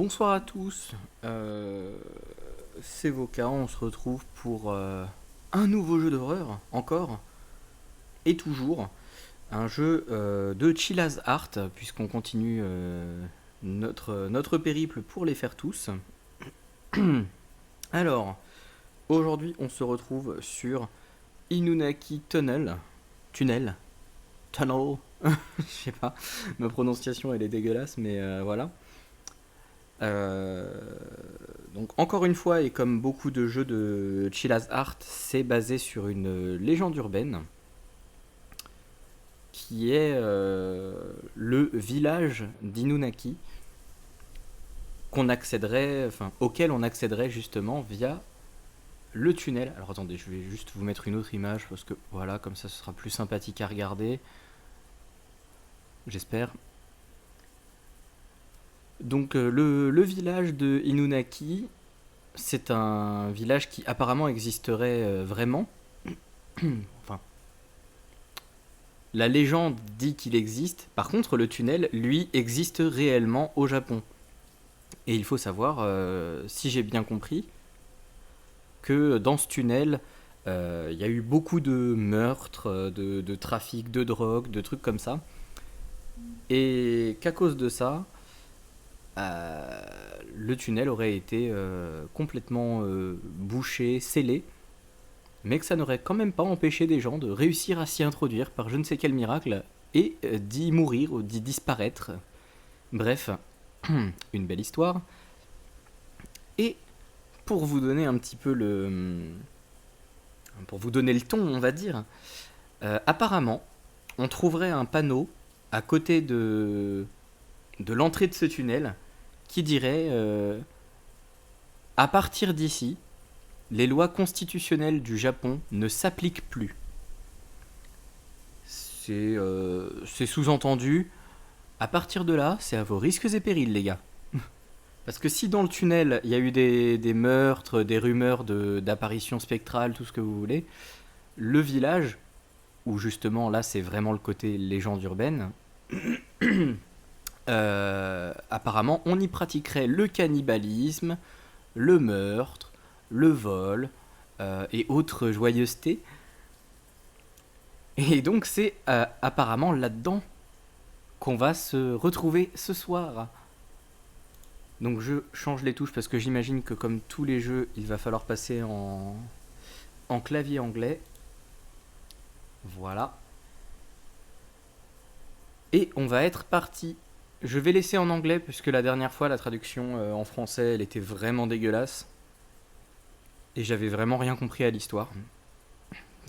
Bonsoir à tous, c'est Voka, on se retrouve pour un nouveau jeu d'horreur, encore, et toujours, un jeu de Chilla's Art, puisqu'on continue notre périple pour les faire tous. Alors, aujourd'hui on se retrouve sur Inunaki Tunnel, Tunnel, je sais pas, ma prononciation elle est dégueulasse, mais voilà. Euh, donc encore une fois, et comme beaucoup de jeux de Chilla's Art, c'est basé sur une légende urbaine qui est le village d'Inunaki auquel on accéderait justement via le tunnel. Alors attendez, je vais juste vous mettre une autre image parce que voilà, comme ça ce sera plus sympathique à regarder. J'espère. Donc le village de Inunaki, c'est un village qui apparemment existerait vraiment. Enfin, la légende dit qu'il existe. Par contre, le tunnel, lui, existe réellement au Japon. Et il faut savoir, si j'ai bien compris, que dans ce tunnel, il y a eu beaucoup de meurtres, de trafic de drogue, de trucs comme ça. Et qu'à cause de ça, euh, le tunnel aurait été complètement bouché, scellé, mais que ça n'aurait quand même pas empêché des gens de réussir à s'y introduire par je ne sais quel miracle et d'y mourir ou d'y disparaître. Bref, une belle histoire. Et pour vous donner un petit peu pour vous donner le ton, on va dire, apparemment, on trouverait un panneau à côté de l'entrée de ce tunnel qui dirait à partir d'ici, les lois constitutionnelles du Japon ne s'appliquent plus. C'est sous-entendu. À partir de là, c'est à vos risques et périls, les gars. Parce que si dans le tunnel, il y a eu des meurtres, des rumeurs d'apparitions spectrales, tout ce que vous voulez, le village, où justement là c'est vraiment le côté légende urbaine, apparemment on y pratiquerait le cannibalisme, le meurtre, le vol et autres joyeusetés. Et donc c'est apparemment là-dedans qu'on va se retrouver ce soir. Donc je change les touches parce que j'imagine que comme tous les jeux, il va falloir passer en clavier anglais. Voilà. Et on va être parti. Je vais laisser en anglais puisque la dernière fois la traduction en français elle était vraiment dégueulasse. Et j'avais vraiment rien compris à l'histoire.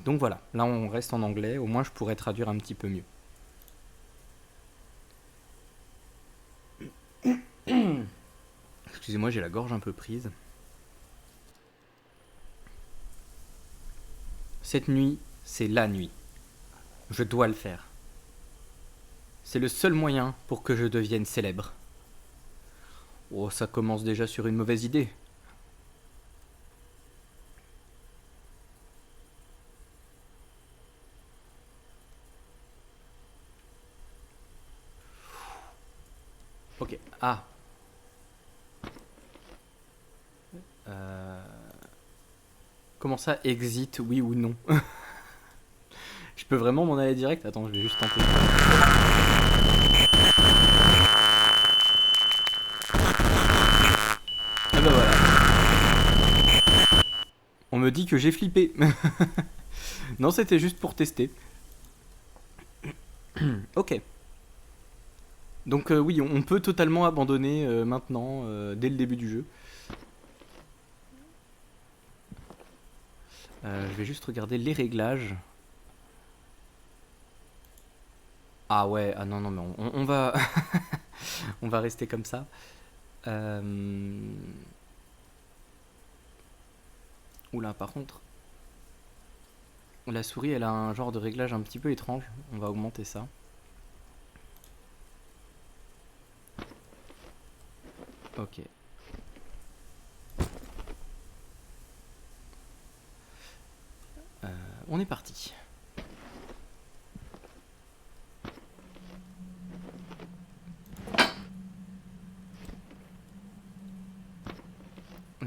Donc voilà, là on reste en anglais, au moins je pourrais traduire un petit peu mieux. Excusez-moi, j'ai la gorge un peu prise. Cette nuit, c'est la nuit. Je dois le faire. C'est le seul moyen pour que je devienne célèbre. Oh, ça commence déjà sur une mauvaise idée. Ok. Ah. Comment ça, exit, oui ou non? Je peux vraiment m'en aller direct? Attends, je vais juste tenter. Ah bah voilà. On me dit que j'ai flippé. Non, c'était juste pour tester. Ok. Donc oui, on peut totalement abandonner maintenant, dès le début du jeu. Je vais juste regarder les réglages. Ah ouais, ah non, non, mais on va, on va rester comme ça. Euh... Oula, par contre, la souris, elle a un genre de réglage un petit peu étrange. On va augmenter ça. Ok. On est parti.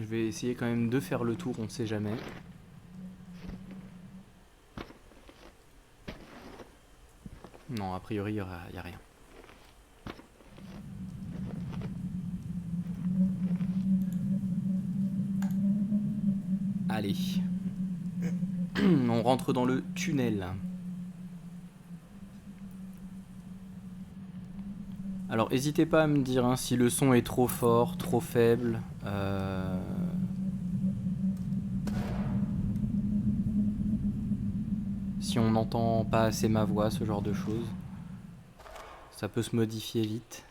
Je vais essayer quand même de faire le tour, on sait jamais. Non, a priori, il n'y a rien. Allez. On rentre dans le tunnel. Alors, n'hésitez pas à me dire hein, si le son est trop fort, trop faible. Si on n'entend pas assez ma voix, ce genre de choses. Ça peut se modifier vite.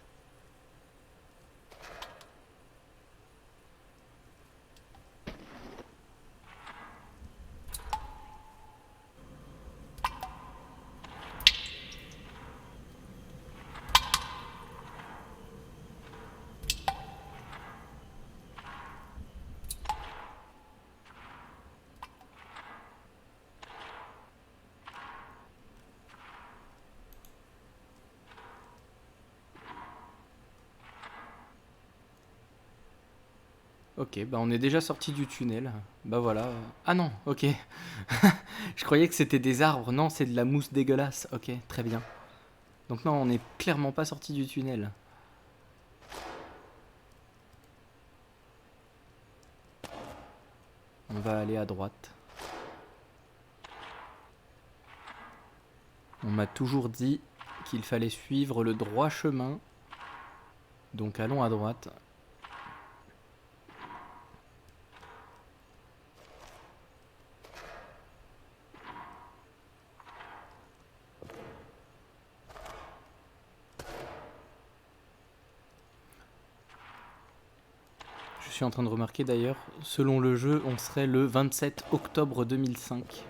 Ok, bah on est déjà sorti du tunnel. Bah voilà. Ah non, ok. Je croyais que c'était des arbres. Non, c'est de la mousse dégueulasse. Ok, très bien. Donc non, on n'est clairement pas sorti du tunnel. On va aller à droite. On m'a toujours dit qu'il fallait suivre le droit chemin. Donc allons à droite. Je suis en train de remarquer d'ailleurs, selon le jeu, on serait le 27 octobre 2005.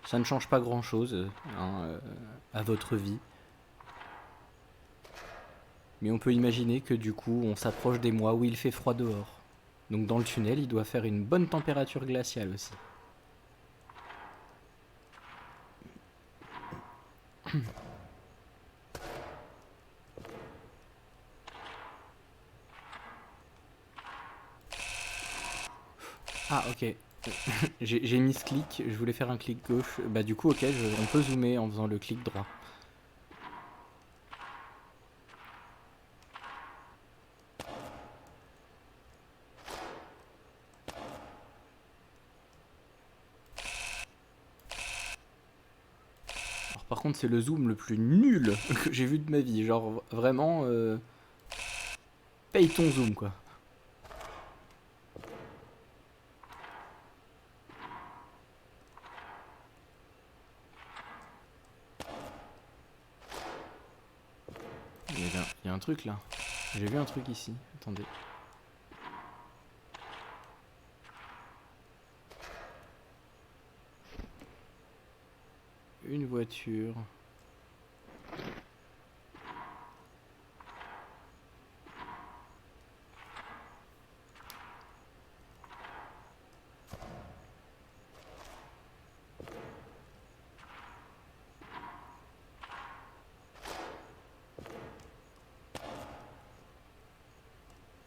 Ça ne change pas grand-chose à votre vie. Mais on peut imaginer que du coup, on s'approche des mois où il fait froid dehors. Donc dans le tunnel, il doit faire une bonne température glaciale aussi. Ah ok, j'ai mis ce clic, je voulais faire un clic gauche. Bah du coup ok, on peut zoomer en faisant le clic droit. Alors par contre c'est le zoom le plus nul que j'ai vu de ma vie. Genre vraiment, paye ton zoom quoi. Il y a un truc là. J'ai vu un truc ici. Attendez. Une voiture.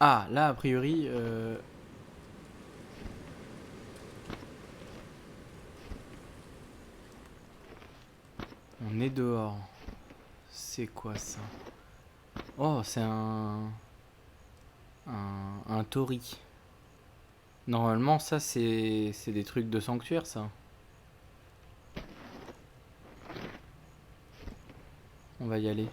Ah là a priori... On est dehors. C'est quoi ça? Oh, c'est un tori. Normalement, ça, c'est des trucs de sanctuaire, ça. On va y aller.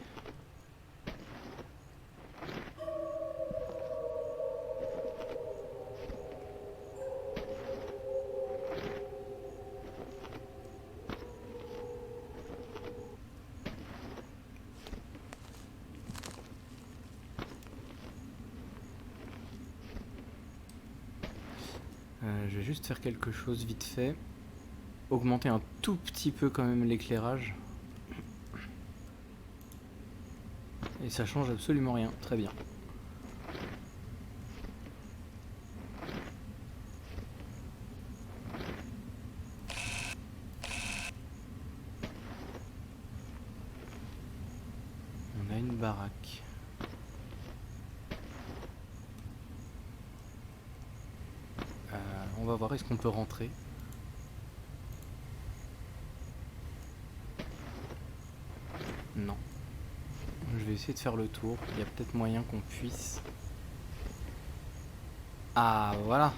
Je vais juste faire quelque chose vite fait. Augmenter un tout petit peu quand même l'éclairage. Et ça change absolument rien. Très bien. On a une baraque. on va voir, est-ce qu'on peut rentrer? Non. Je vais essayer de faire le tour. Il y a peut-être moyen qu'on puisse... Ah, voilà.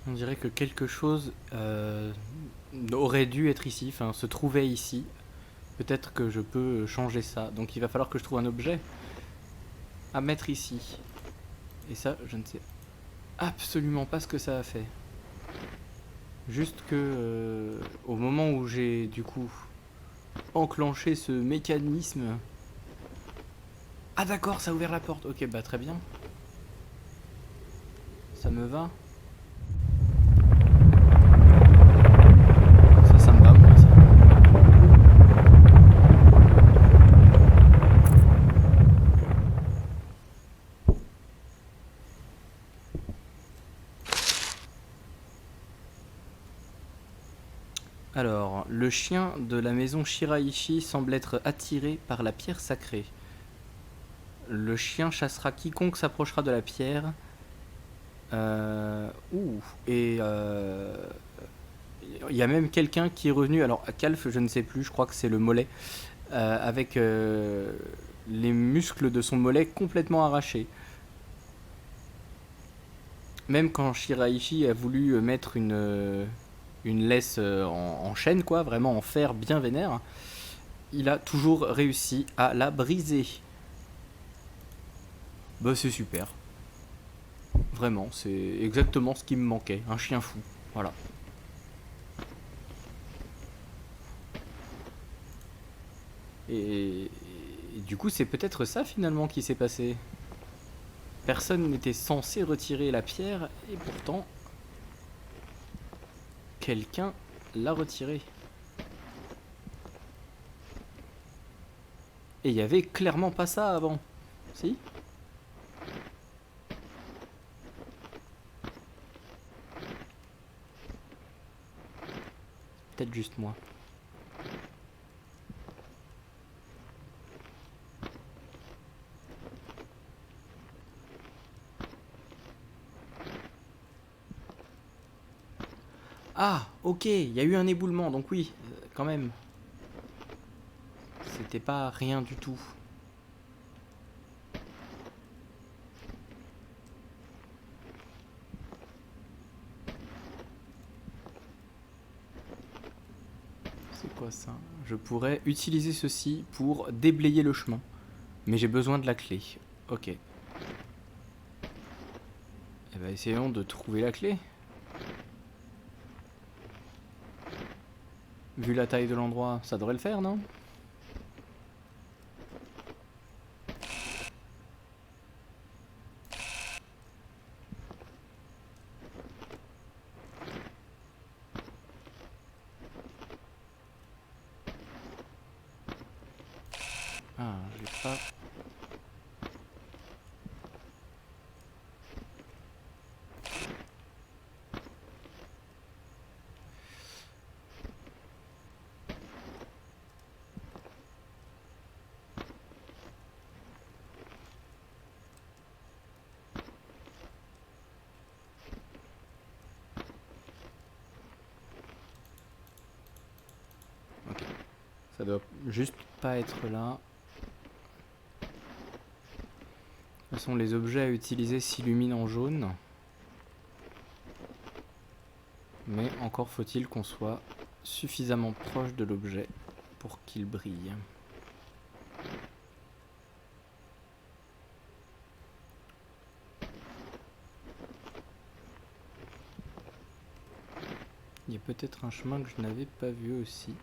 On dirait que quelque chose aurait dû être ici, enfin se trouvait ici. Peut-être que je peux changer ça. Donc il va falloir que je trouve un objet à mettre ici. Et ça, je ne sais absolument pas ce que ça a fait. Juste que au moment où j'ai du coup enclenché ce mécanisme... Ah d'accord, ça a ouvert la porte. Ok, bah très bien. Ça me va. Ça me va moi ça. Alors, le chien de la maison Shiraishi semble être attiré par la pierre sacrée. Le chien chassera quiconque s'approchera de la pierre. Et il y a même quelqu'un qui est revenu, alors à Calf, je ne sais plus, je crois que c'est le mollet, avec les muscles de son mollet complètement arrachés. Même quand Shiraishi a voulu mettre une laisse en chaîne, quoi, vraiment en fer bien vénère, il a toujours réussi à la briser. Bah c'est super. Vraiment, c'est exactement ce qui me manquait, un chien fou. Voilà. Et du coup, c'est peut-être ça finalement qui s'est passé. Personne n'était censé retirer la pierre et pourtant, quelqu'un l'a retirée. Et il y avait clairement pas ça avant. Si ? Peut-être juste moi. Ah, ok, il y a eu un éboulement, donc oui, quand même. C'était pas rien du tout. C'est quoi ça? Je pourrais utiliser ceci pour déblayer le chemin. Mais j'ai besoin de la clé. Ok. Eh ben, essayons de trouver la clé. Vu la taille de l'endroit, ça devrait le faire, non? Ah, j'ai pas... Ok. Ça doit juste pas être là. De toute façon, les objets à utiliser s'illuminent en jaune. Mais encore faut-il qu'on soit suffisamment proche de l'objet pour qu'il brille. Il y a peut-être un chemin que je n'avais pas vu aussi.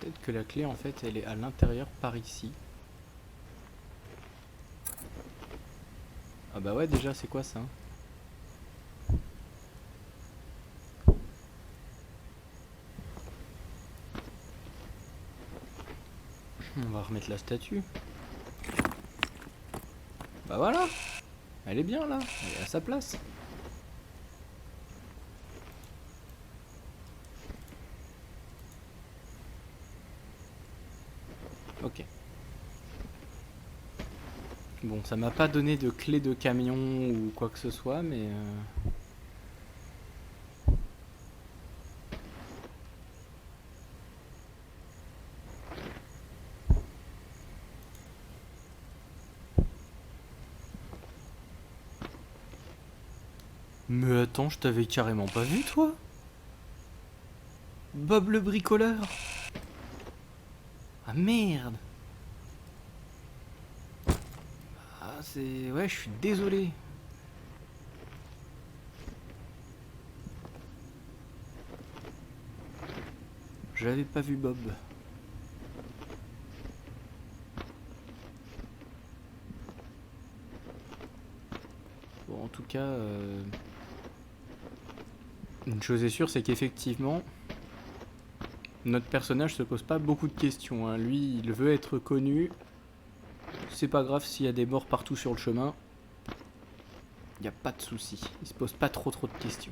Peut-être que la clé en fait elle est à l'intérieur par ici. Ah bah ouais déjà c'est quoi ça? On va remettre la statue. Bah voilà. Elle est bien là. Elle est à sa place. Ok. Bon, ça m'a pas donné de clé de camion ou quoi que ce soit, mais... Mais attends, je t'avais carrément pas vu, toi? Bob le bricoleur? Ah merde! Ah c'est... Ouais, je suis désolé. J'avais pas vu Bob. Bon, en tout cas... Une chose est sûre, c'est qu'effectivement... Notre personnage se pose pas beaucoup de questions, hein. Lui, il veut être connu. C'est pas grave s'il y a des morts partout sur le chemin. Y a pas de souci. Il se pose pas trop de questions.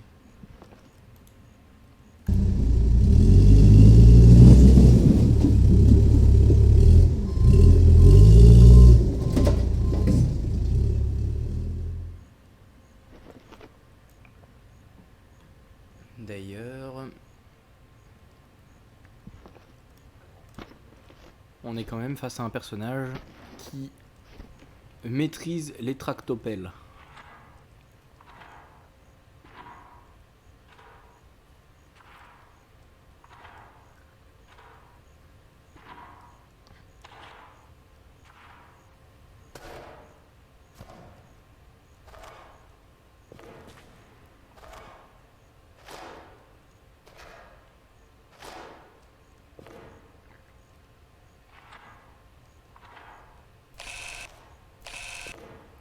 D'ailleurs... On est quand même face à un personnage qui maîtrise les tractopelles.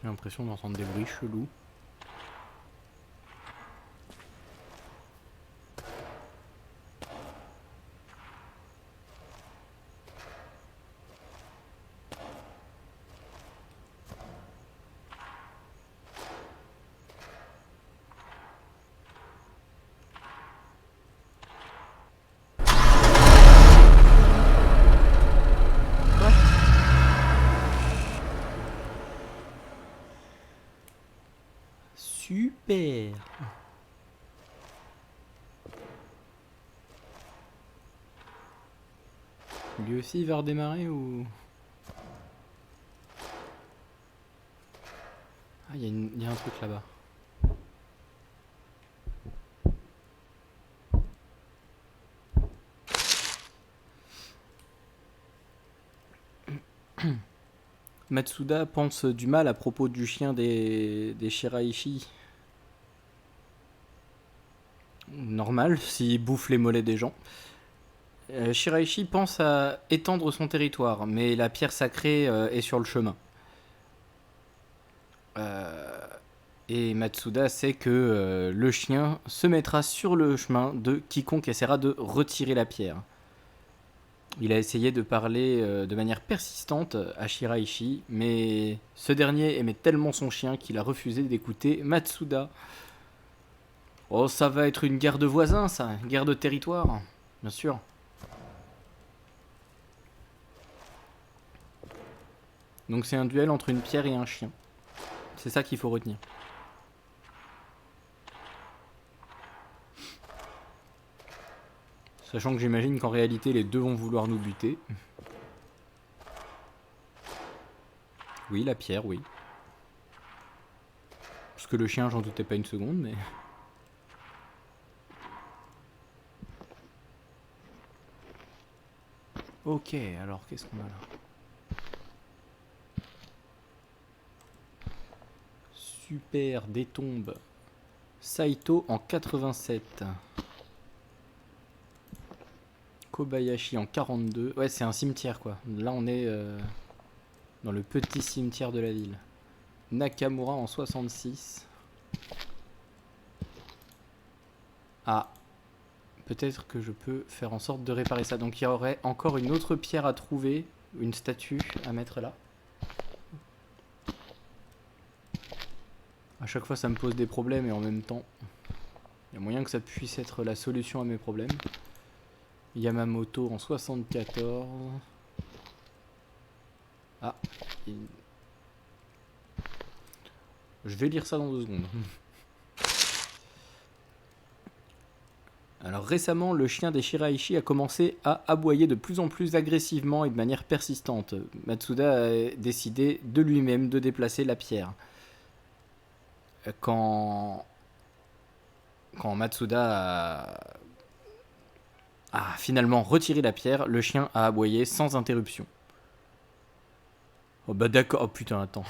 J'ai l'impression d'entendre des bruits chelous. Super! Lui aussi il va redémarrer ou... Ah, il y a un truc là-bas. Matsuda pense du mal à propos du chien des Shiraishi. Normal, s'il bouffe les mollets des gens. Shiraishi pense à étendre son territoire, mais la pierre sacrée est sur le chemin. Et Matsuda sait que le chien se mettra sur le chemin de quiconque essaiera de retirer la pierre. Il a essayé de parler de manière persistante à Shiraishi, mais ce dernier aimait tellement son chien qu'il a refusé d'écouter Matsuda. Oh, ça va être une guerre de voisins, ça, une guerre de territoire, bien sûr. Donc c'est un duel entre une pierre et un chien. C'est ça qu'il faut retenir. Sachant que j'imagine qu'en réalité les deux vont vouloir nous buter. Oui, la pierre, oui. Parce que le chien, j'en doutais pas une seconde, mais... Ok, alors qu'est-ce qu'on a là? Super, des tombes. Saito en 87. Kobayashi en 42. Ouais, c'est un cimetière quoi. Là, on est dans le petit cimetière de la ville. Nakamura en 66. Ah, peut-être que je peux faire en sorte de réparer ça. Donc il y aurait encore une autre pierre à trouver, une statue à mettre là. À chaque fois ça me pose des problèmes et en même temps, il y a moyen que ça puisse être la solution à mes problèmes. Yamamoto en 74. Ah, je vais lire ça dans 2 secondes. Alors récemment, le chien des Shiraishi a commencé à aboyer de plus en plus agressivement et de manière persistante. Matsuda a décidé de lui-même de déplacer la pierre. Quand Matsuda a finalement retiré la pierre, le chien a aboyé sans interruption. Oh bah d'accord, oh putain, attends.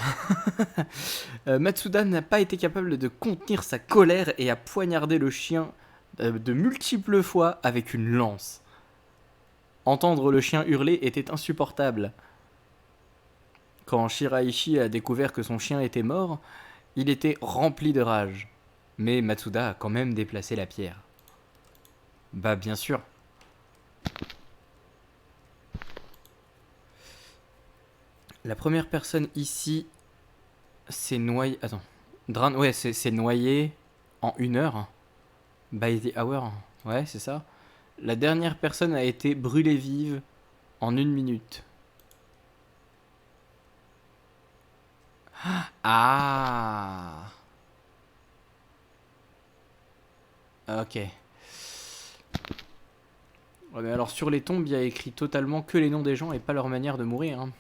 Matsuda n'a pas été capable de contenir sa colère et a poignardé le chien de multiples fois avec une lance. Entendre le chien hurler était insupportable. Quand Shiraishi a découvert que son chien était mort, il était rempli de rage. Mais Matsuda a quand même déplacé la pierre. Bah bien sûr. La première personne ici s'est noyée... Attends. Ouais, c'est noyé en 1 heure. By the hour. Ouais, c'est ça. La dernière personne a été brûlée vive en 1 minute. Ah. Ok. Ouais, mais alors sur les tombes, il y a écrit totalement que les noms des gens et pas leur manière de mourir. Hein.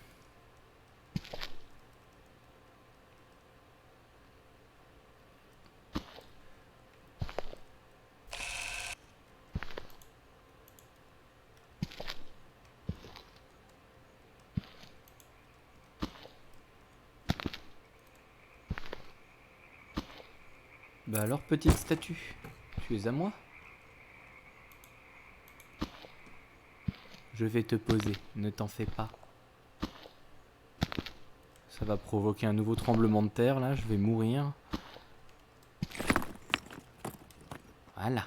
Bah alors, petite statue, tu es à moi? Je vais te poser, ne t'en fais pas. Ça va provoquer un nouveau tremblement de terre, là, je vais mourir. Voilà.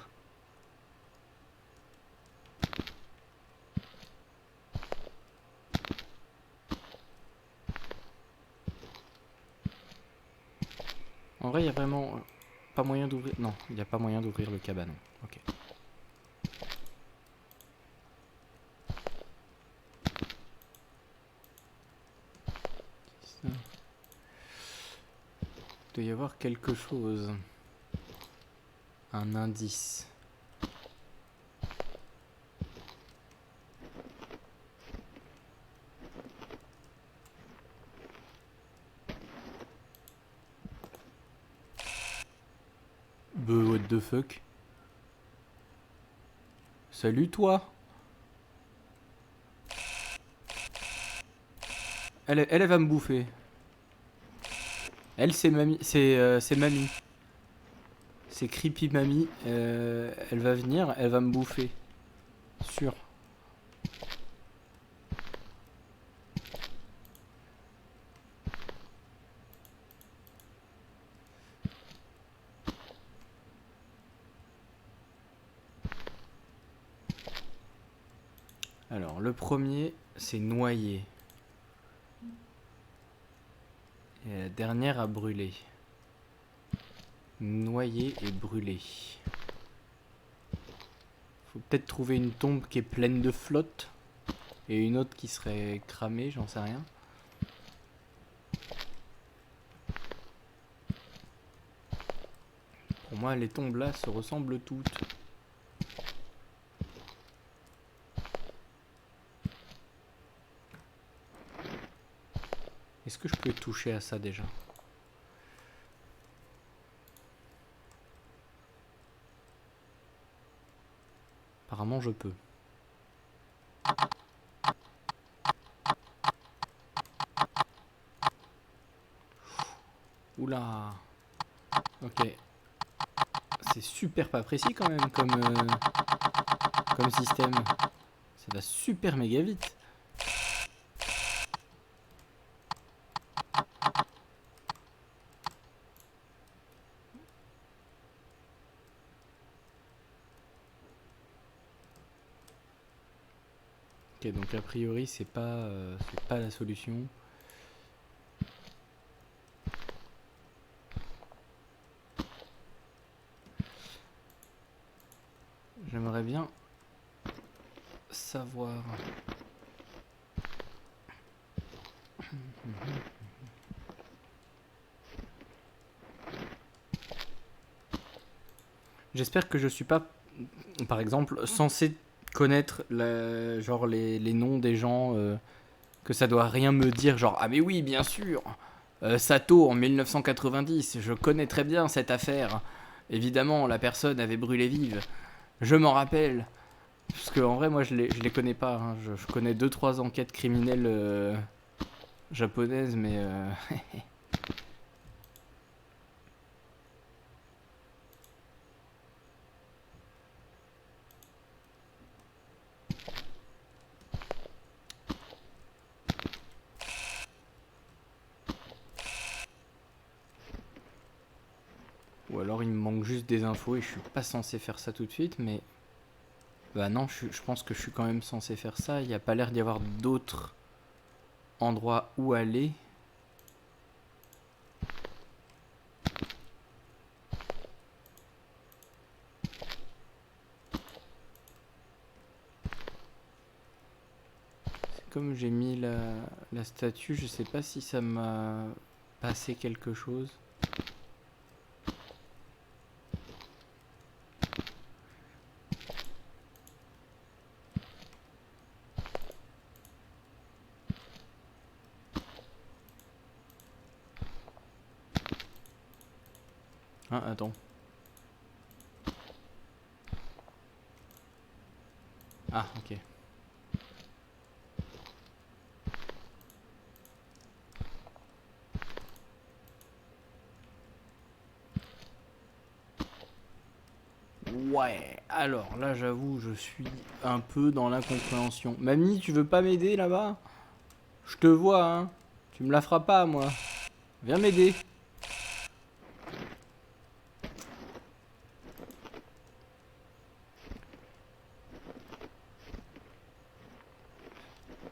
En vrai, il y a vraiment pas moyen d'ouvrir... Non, il n'y a pas moyen d'ouvrir le cabanon. Ok. Ça. Il doit y avoir quelque chose. Un indice. What the fuck? Salut toi. Elle va me bouffer. Elle, c'est mamie. C'est mamie. C'est creepy mamie. Elle va venir, elle va me bouffer. Sûr. Alors, le premier, c'est noyé. Et la dernière a brûlé. Noyé et brûlé. Faut peut-être trouver une tombe qui est pleine de flotte. Et une autre qui serait cramée, j'en sais rien. Pour moi, les tombes là se ressemblent toutes. Est-ce que je peux toucher à ça déjà? Apparemment, je peux. Oula. Ok. C'est super pas précis quand même comme système. Ça va super méga vite. Ok, donc a priori c'est pas la solution. J'aimerais bien savoir. J'espère que je suis pas, par exemple, censé connaître genre les noms des gens, que ça doit rien me dire, genre ah mais oui bien sûr, Sato en 1990, je connais très bien cette affaire. Évidemment la personne avait brûlé vive. Je m'en rappelle. Parce que en vrai moi je les connais pas. Hein. Je connais 2-3 enquêtes criminelles japonaises mais ou alors il me manque juste des infos et je suis pas censé faire ça tout de suite mais bah non je pense que je suis quand même censé faire ça. Il n'y a pas l'air d'y avoir d'autres endroits où aller. Comme j'ai mis la statue, je sais pas si ça m'a passé quelque chose. Ah, attends. Ah, ok. Ouais, alors là j'avoue, je suis un peu dans l'incompréhension. Mamie, tu veux pas m'aider là-bas? Je te vois, hein. Tu me la feras pas, moi. Viens m'aider.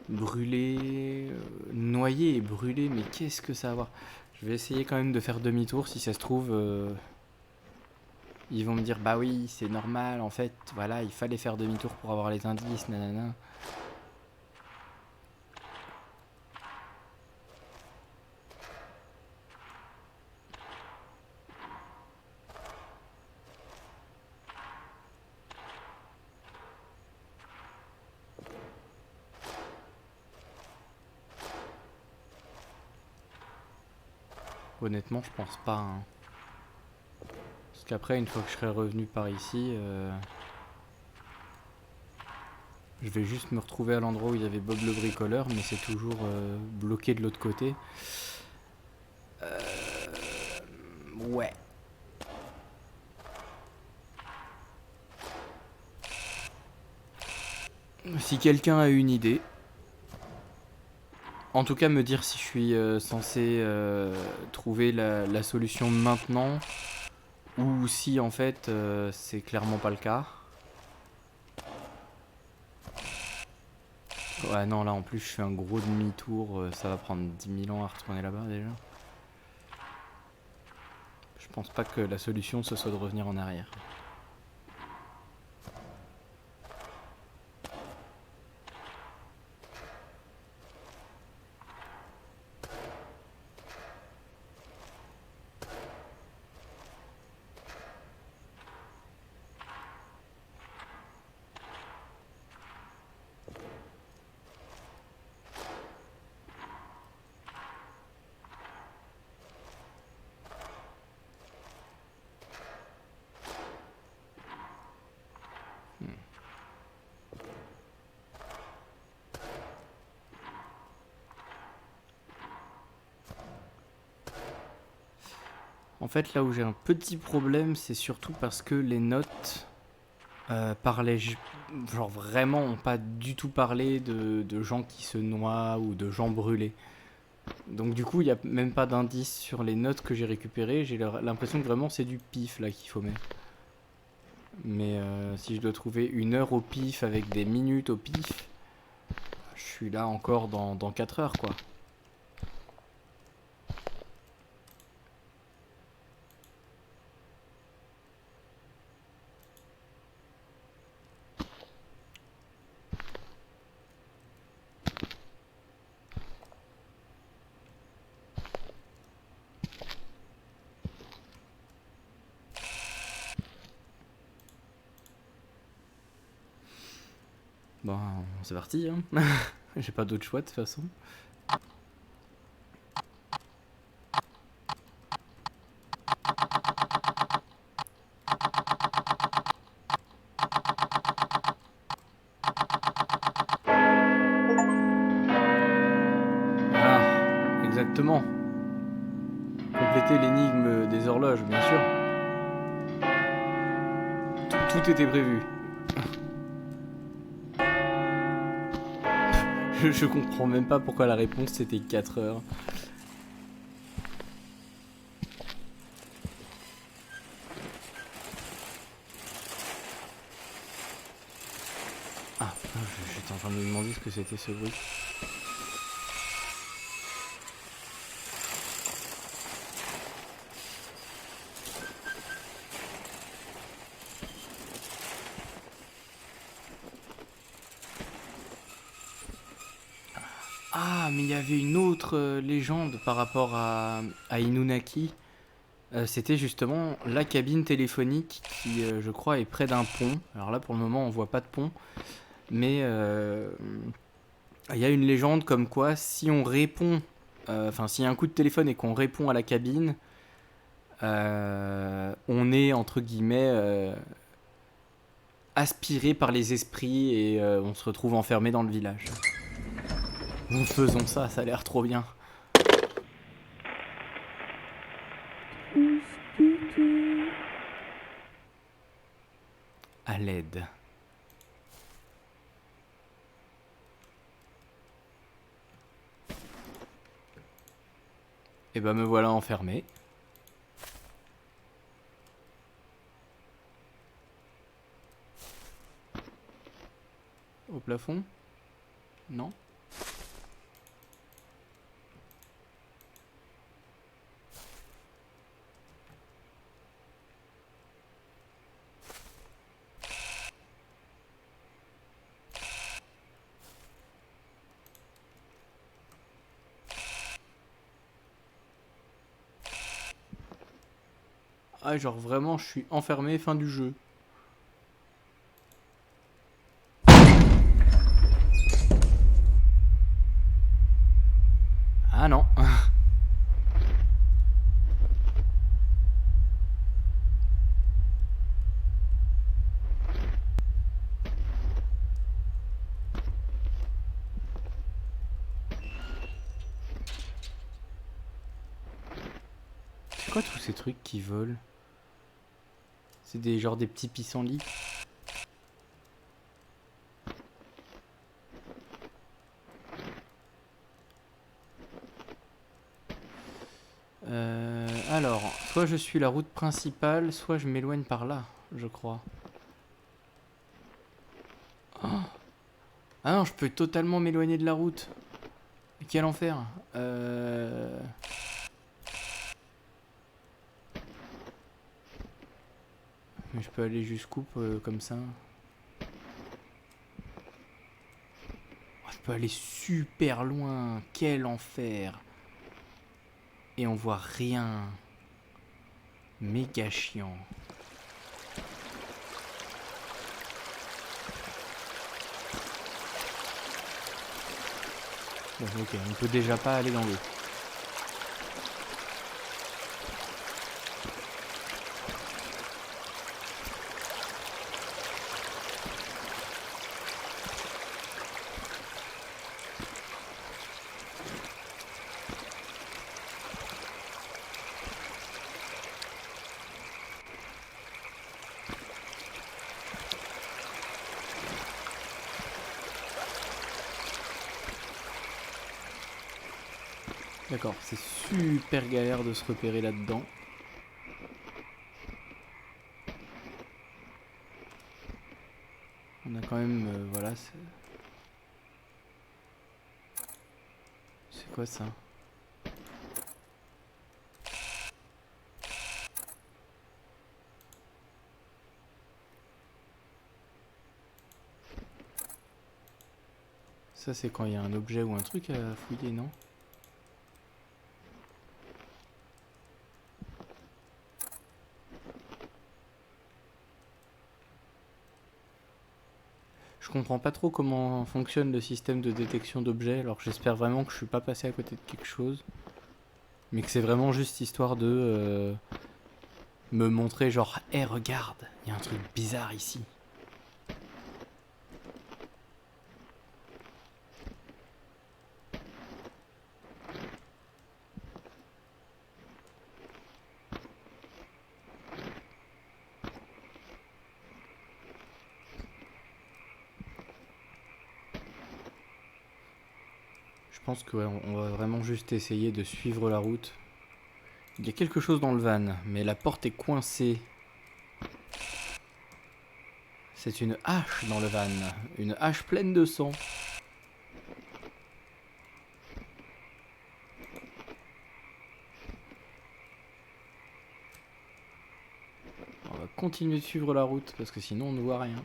Brûler, noyer et brûler, mais qu'est-ce que ça va avoir? Je vais essayer quand même de faire demi-tour, si ça se trouve. Ils vont me dire, bah oui, c'est normal, en fait, voilà, il fallait faire demi-tour pour avoir les indices, nanana. Honnêtement, je pense pas. Hein. Parce qu'après, une fois que je serai revenu par ici, je vais juste me retrouver à l'endroit où il y avait Bob le bricoleur, mais c'est toujours bloqué de l'autre côté. Ouais. Si quelqu'un a une idée, en tout cas me dire si je suis censé trouver la solution maintenant, ou si en fait c'est clairement pas le cas. Ouais non là en plus je fais un gros demi-tour, ça va prendre 10 000 ans à retourner là-bas déjà. Je pense pas que la solution ce soit de revenir en arrière. En fait là où j'ai un petit problème c'est surtout parce que les notes Parlait genre vraiment ont pas du tout parlé de gens qui se noient ou de gens brûlés. Donc du coup, il n'y a même pas d'indice sur les notes que j'ai récupérées. J'ai l'impression que vraiment c'est du pif là qu'il faut mettre. Mais si je dois trouver une heure au pif avec des minutes au pif, je suis là encore dans 4 heures quoi. Bon, c'est parti, hein. J'ai pas d'autre choix de toute façon. Voilà, exactement. Compléter l'énigme des horloges, bien sûr. Tout était prévu. Je comprends même pas pourquoi la réponse c'était 4 heures. Ah putain, j'étais en train de me demander ce que c'était ce bruit. Ah, mais il y avait une autre légende par rapport à Inunaki. C'était justement la cabine téléphonique qui, je crois, est près d'un pont. Alors là, pour le moment, on voit pas de pont. Mais il y a une légende comme quoi, si on répond, enfin, s'il y a un coup de téléphone et qu'on répond à la cabine, on est, entre guillemets, aspiré par les esprits et on se retrouve enfermé dans le village. Nous faisons ça, ça a l'air trop bien. À l'aide. Et ben me voilà enfermé. Au plafond? Non? Ah, genre vraiment, je suis enfermé, fin du jeu. Ah non. C'est quoi tous ces trucs qui volent? C'est des genre des petits pissenlits. Alors, soit je suis la route principale, soit je m'éloigne par là, je crois. Oh. Ah non, je peux totalement m'éloigner de la route. Quel enfer. Mais je peux aller jusqu'où comme ça? Oh, je peux aller super loin. Quel enfer. Et on voit rien. Méga chiant. Bon, ok, on peut déjà pas aller dans l'eau. D'accord, c'est super galère de se repérer là-dedans. On a quand même... voilà, c'est quoi ça? Ça c'est quand il y a un objet ou un truc à fouiller, non? Je comprends pas trop comment fonctionne le système de détection d'objets, alors j'espère vraiment que je suis pas passé à côté de quelque chose. Mais que c'est vraiment juste histoire de me montrer genre, hé regarde, il y a un truc bizarre ici. Je pense qu'on va vraiment juste essayer de suivre la route. Il y a quelque chose dans le van, mais la porte est coincée. C'est une hache dans le van, une hache pleine de sang. On va continuer de suivre la route parce que sinon on ne voit rien.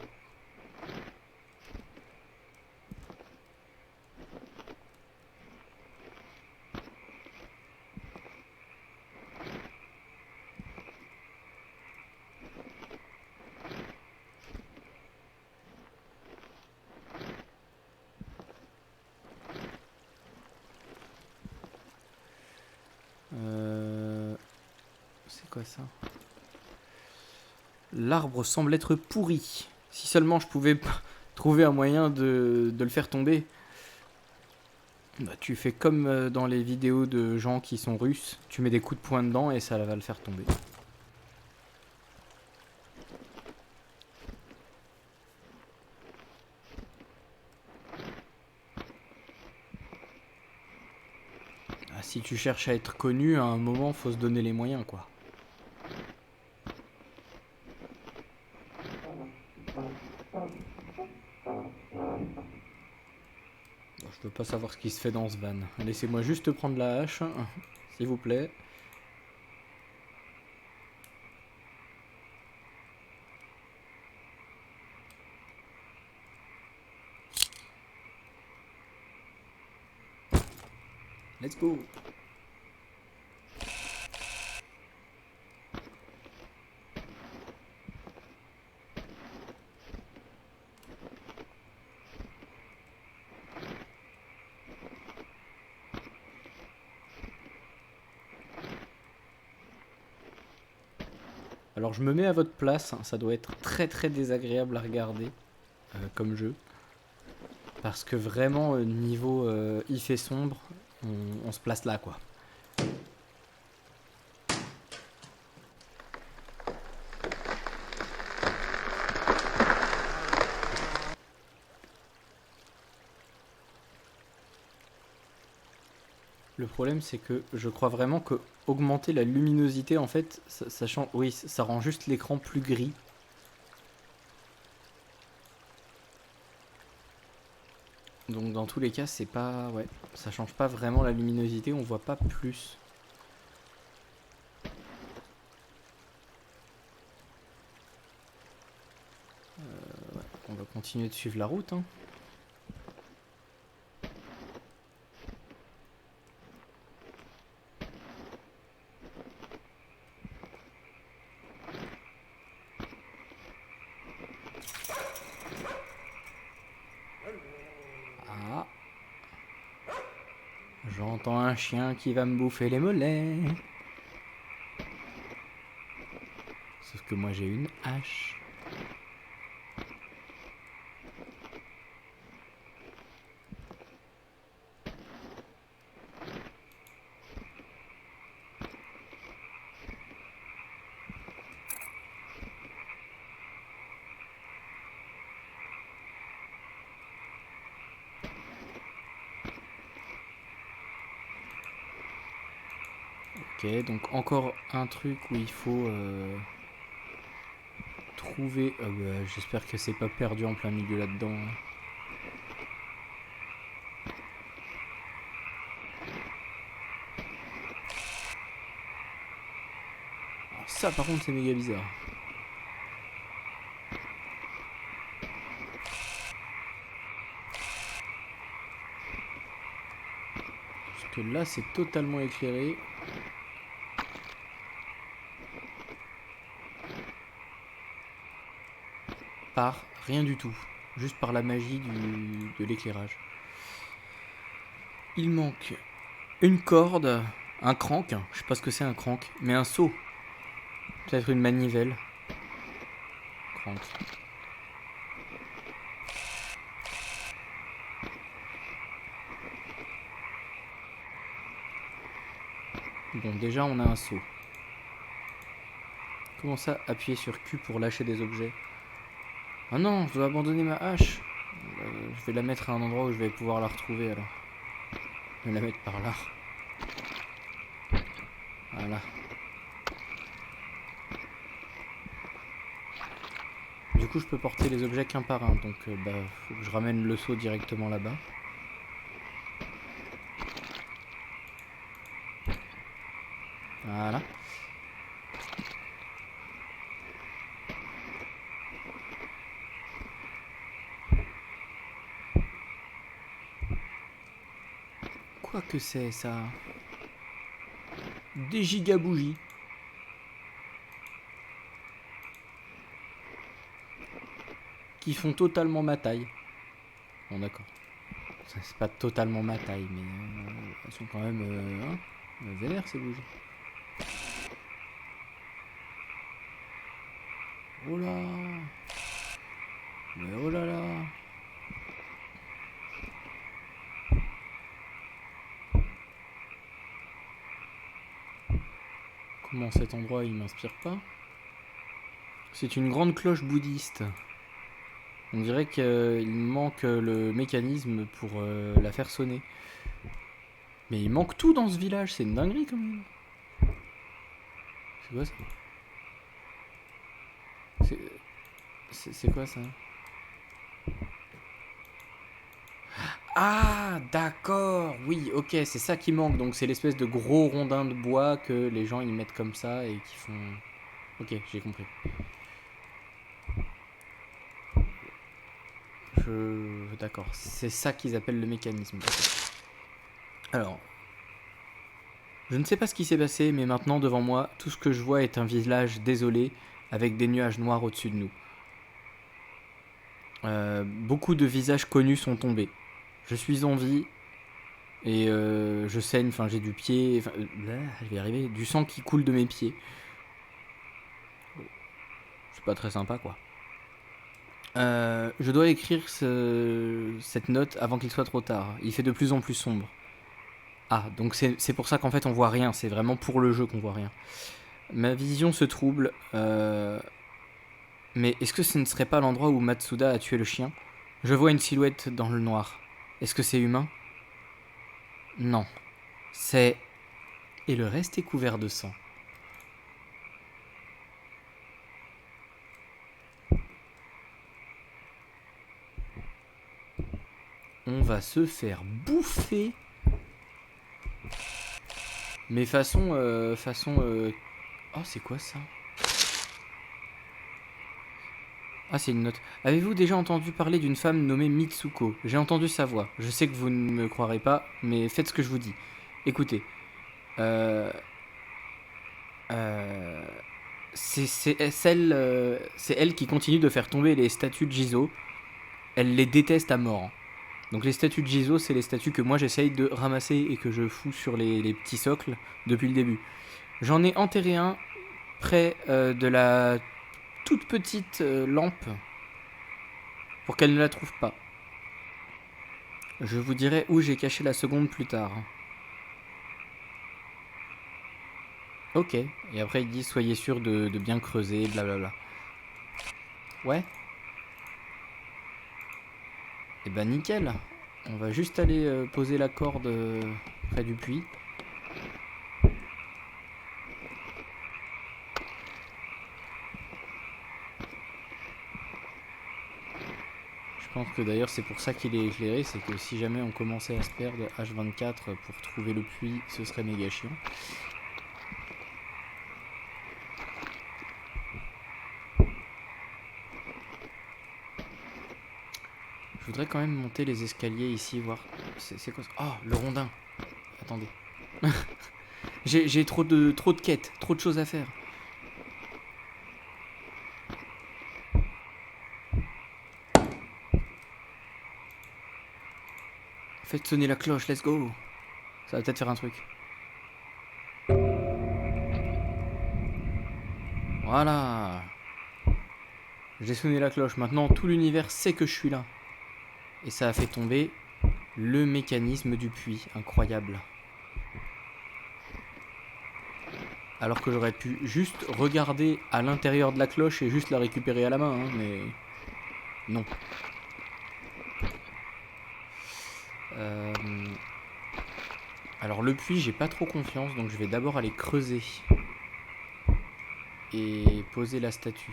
C'est quoi ça? L'arbre semble être pourri. Si seulement je pouvais trouver un moyen de le faire tomber. Bah, tu fais comme dans les vidéos de gens qui sont russes. Tu mets des coups de poing dedans et ça va le faire tomber. Ah, si tu cherches à être connu, à un moment, faut se donner les moyens, quoi. Bon, je veux pas savoir ce qui se fait dans ce van. Laissez-moi juste prendre la hache, s'il vous plaît. Let's go. Alors je me mets à votre place, ça doit être très très désagréable à regarder comme jeu. Parce que vraiment, niveau il fait sombre, on se place là, quoi. Le problème, c'est que je crois vraiment que augmenter la luminosité, en fait, oui, ça rend juste l'écran plus gris. Donc dans tous les cas, c'est pas, ouais, ça change pas vraiment la luminosité, on voit pas plus. Ouais, on va continuer de suivre la route, hein. Ah, j'entends un chien qui va me bouffer les mollets. Sauf que moi j'ai une hache. Ok, donc encore un truc où il faut trouver... j'espère que c'est pas perdu en plein milieu là-dedans. Hein. Alors ça par contre c'est méga bizarre. Parce que là c'est totalement éclairé. Par rien du tout. Juste par la magie de l'éclairage. Il manque une corde, un crank, je sais pas ce que c'est un crank, mais un seau. Peut-être une manivelle. Crank. Bon, déjà on a un seau. Comment ça, appuyer sur Q pour lâcher des objets? Ah non, je dois abandonner ma hache. Je vais la mettre à un endroit où je vais pouvoir la retrouver alors. Je vais la mettre par là. Voilà. Du coup, je peux porter les objets qu'un par un, donc faut que je ramène le seau directement là-bas. Voilà. Quoi que c'est ça? Des gigabougies. Qui font totalement ma taille. Bon d'accord. C'est pas totalement ma taille, mais elles sont quand même vénères ces bougies. Oh là! Mais oh là là! Comment cet endroit il m'inspire pas? C'est une grande cloche bouddhiste. On dirait qu'il manque le mécanisme pour la faire sonner. Mais il manque tout dans ce village, c'est une dinguerie quand même. C'est quoi ça? C'est quoi ça? Ah, d'accord, oui, ok, c'est ça qui manque. Donc c'est l'espèce de gros rondin de bois que les gens ils mettent comme ça et qui font... Ok, j'ai compris. D'accord, c'est ça qu'ils appellent le mécanisme. Alors, je ne sais pas ce qui s'est passé, mais maintenant devant moi, tout ce que je vois est un village désolé avec des nuages noirs au-dessus de nous. Beaucoup de visages connus sont tombés. Je suis en vie et je saigne, enfin j'ai du pied, je vais y arriver, du sang qui coule de mes pieds. C'est pas très sympa quoi. Je dois écrire cette note avant qu'il soit trop tard. Il fait de plus en plus sombre. Ah, donc c'est pour ça qu'en fait on voit rien, c'est vraiment pour le jeu qu'on voit rien. Ma vision se trouble, mais est-ce que ce ne serait pas l'endroit où Matsuda a tué le chien? Je vois une silhouette dans le noir. Est-ce que c'est humain? Non. C'est... Et le reste est couvert de sang. On va se faire bouffer. Mais façon... Oh, c'est quoi ça? Ah, c'est une note. Avez-vous déjà entendu parler d'une femme nommée Mitsuko? J'ai entendu sa voix. Je sais que vous ne me croirez pas, mais faites ce que je vous dis. Écoutez. C'est elle qui continue de faire tomber les statues de Jizo. Elle les déteste à mort. Donc les statues de Jizo, c'est les statues que moi j'essaye de ramasser et que je fous sur les petits socles depuis le début. J'en ai enterré un près de la toute petite lampe pour qu'elle ne la trouve pas. Je vous dirai où j'ai caché la seconde plus tard. Ok. Et après il dit soyez sûr de bien creuser, blablabla. Ouais. Et bah nickel. On va juste aller poser la corde près du puits. pense que d'ailleurs c'est pour ça qu'il est éclairé, c'est que si jamais on commençait à se perdre H24 pour trouver le puits, ce serait méga chiant. Je voudrais quand même monter les escaliers ici, voir... C'est quoi ça? Oh, le rondin. Attendez. J'ai trop de quêtes, trop de choses à faire. Faites sonner la cloche, let's go. Ça va peut-être faire un truc. Voilà. J'ai sonné la cloche. Maintenant, tout l'univers sait que je suis là. Et ça a fait tomber le mécanisme du puits. Incroyable. Alors que j'aurais pu juste regarder à l'intérieur de la cloche et juste la récupérer à la main, hein, mais... Non. Alors le puits, j'ai pas trop confiance, donc je vais d'abord aller creuser. Et poser la statue.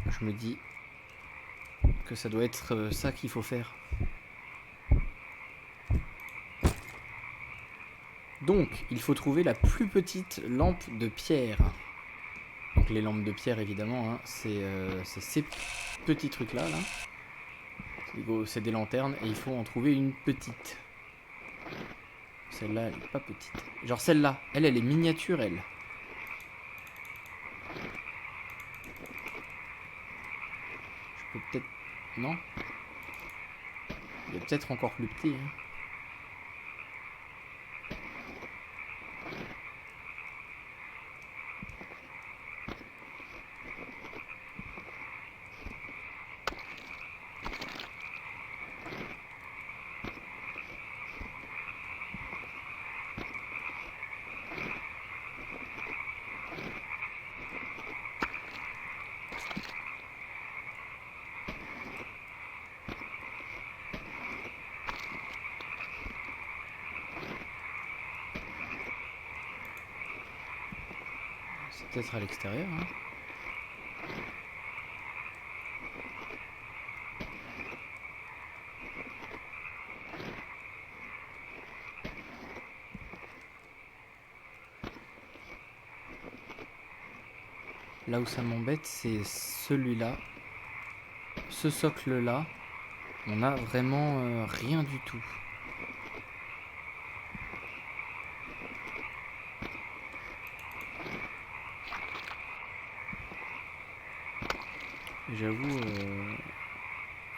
Je me dis que ça doit être ça qu'il faut faire. Donc, il faut trouver la plus petite lampe de pierre. Donc les lampes de pierre, évidemment, hein, c'est ces petits trucs-là. Là. C'est des lanternes et il faut en trouver une petite. Celle-là, elle est pas petite. Genre celle-là, elle est miniature, elle. Je peux peut-être... Non? Il est peut-être encore plus petit. Hein. C'est peut-être à l'extérieur. Hein. Là où ça m'embête, c'est celui-là. Ce socle-là, on a vraiment rien du tout. J'avoue,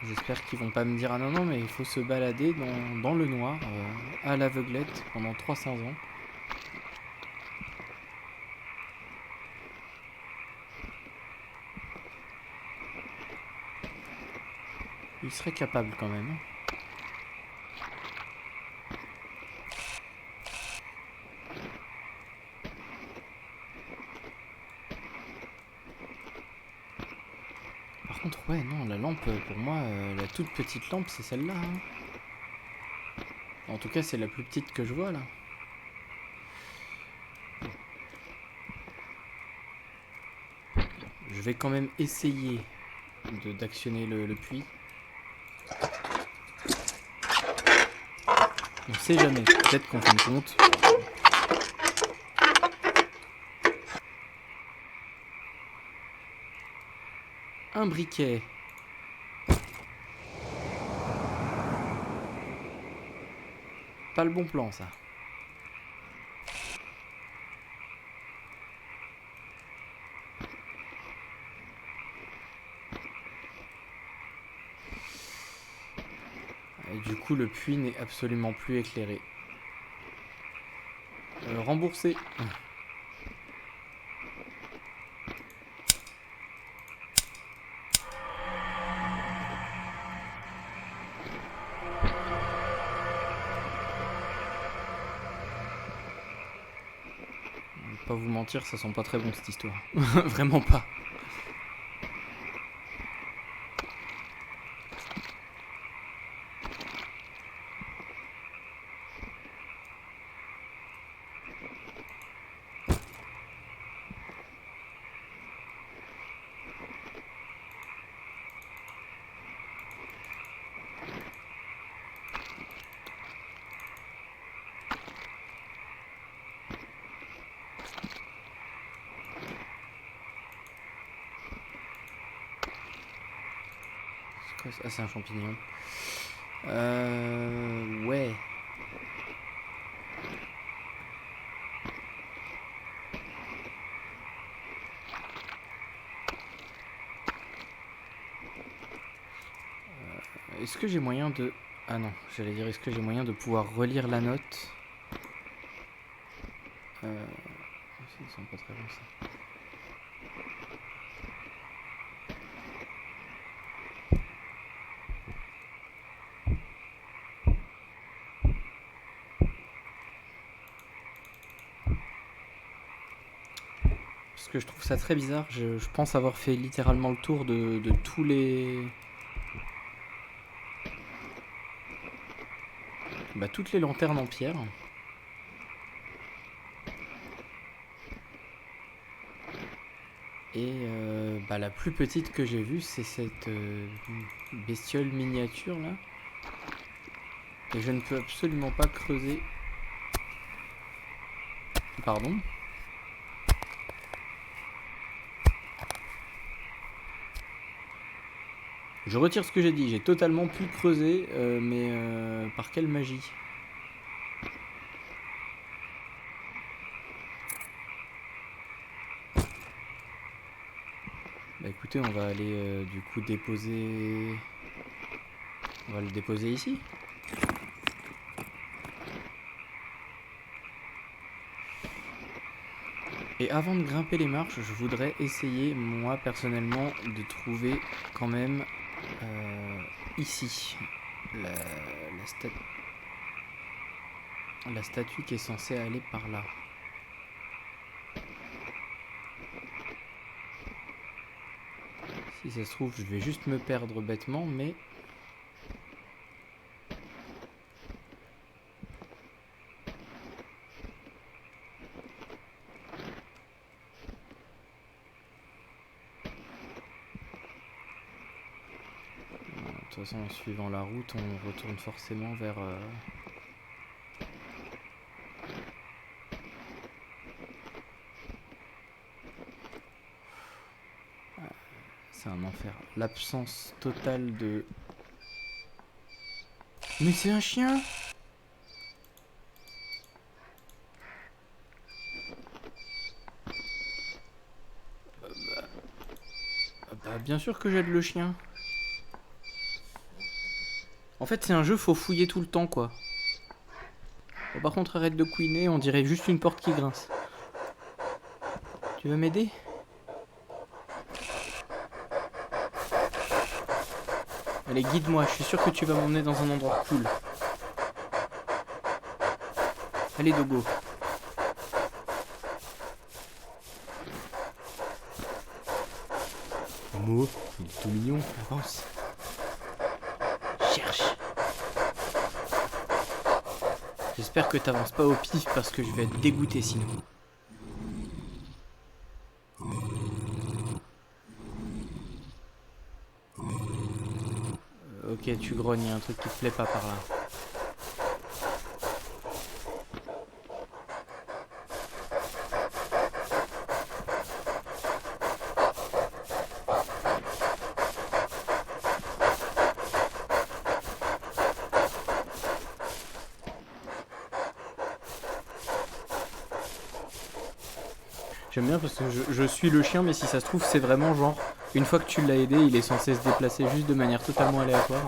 j'espère qu'ils vont pas me dire ah non mais il faut se balader dans le noir à l'aveuglette pendant 300 ans. Il serait capable quand même. Par contre, ouais, non, la lampe, pour moi, la toute petite lampe, c'est celle-là. Hein. En tout cas, c'est la plus petite que je vois, là. Je vais quand même essayer d'actionner le puits. On sait jamais, peut-être qu'en fin de compte... Un briquet. Pas le bon plan, ça. Et du coup, le puits n'est absolument plus éclairé. Remboursé. Pas vous mentir, ça sent pas très bon cette histoire. Vraiment pas. quoi ça? Ah, c'est un champignon. Ouais. Est-ce que j'ai moyen de... Ah non, j'allais dire, est-ce que j'ai moyen de pouvoir relire la note? Ils sont pas très bons, ça. Parce que je trouve ça très bizarre. Je pense avoir fait littéralement le tour de tous les... Bah, toutes les lanternes en pierre. Et bah, la plus petite que j'ai vue, c'est cette bestiole miniature là. Et je ne peux absolument pas creuser. Pardon. Je retire ce que j'ai dit. J'ai totalement pu creuser, mais par quelle magie? Bah écoutez, on va aller du coup déposer... On va le déposer ici. Et avant de grimper les marches, je voudrais essayer, moi personnellement, de trouver quand même ici la statue qui est censée aller par là. Si ça se trouve, je vais juste me perdre bêtement, mais... De toute façon, en suivant la route, on retourne forcément vers... C'est un enfer. L'absence totale de... Mais c'est un chien! Bah, bien sûr que j'aide le chien. En fait, c'est un jeu, faut fouiller tout le temps, quoi. Bon, par contre, arrête de couiner, on dirait juste une porte qui grince. Tu veux m'aider? Allez, guide-moi, je suis sûr que tu vas m'emmener dans un endroit cool. Allez, Dogo. Mo, il est tout mignon, avance. Cherche. J'espère que t'avances pas au pif parce que je vais être dégoûté sinon. Ok, tu grognes, y a un truc qui te plaît pas par là. J'aime bien parce que je suis le chien, mais si ça se trouve, c'est vraiment genre, une fois que tu l'as aidé, il est censé se déplacer juste de manière totalement aléatoire.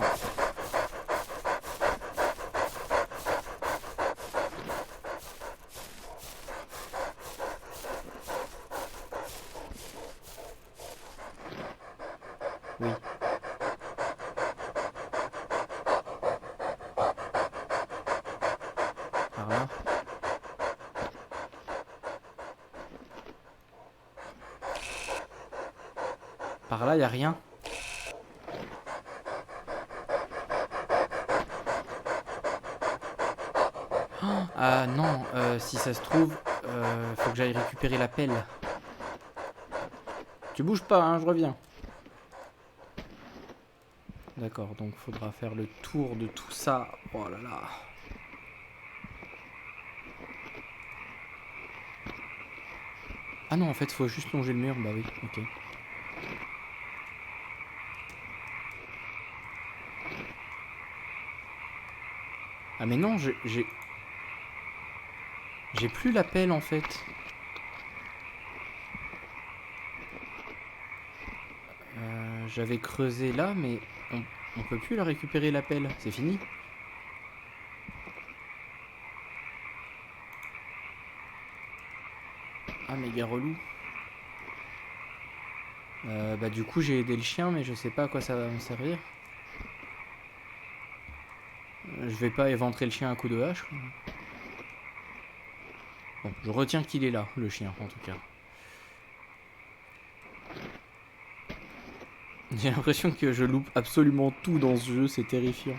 Oui. Par là. Par là, y a rien. Ah non, si ça se trouve, faut que j'aille récupérer la pelle. Tu bouges pas, hein, je reviens. D'accord, donc faudra faire le tour de tout ça. Oh là là. Ah non, en fait, faut juste longer le mur. Bah oui, ok. Ah mais non, j'ai plus la pelle en fait. J'avais creusé là, mais on peut plus la récupérer la pelle. C'est fini. Ah méga relou. Bah du coup j'ai aidé le chien, mais je sais pas à quoi ça va me servir. Je vais pas éventrer le chien à coup de hache. Bon, je retiens qu'il est là, le chien en tout cas. J'ai l'impression que je loupe absolument tout dans ce jeu, c'est terrifiant.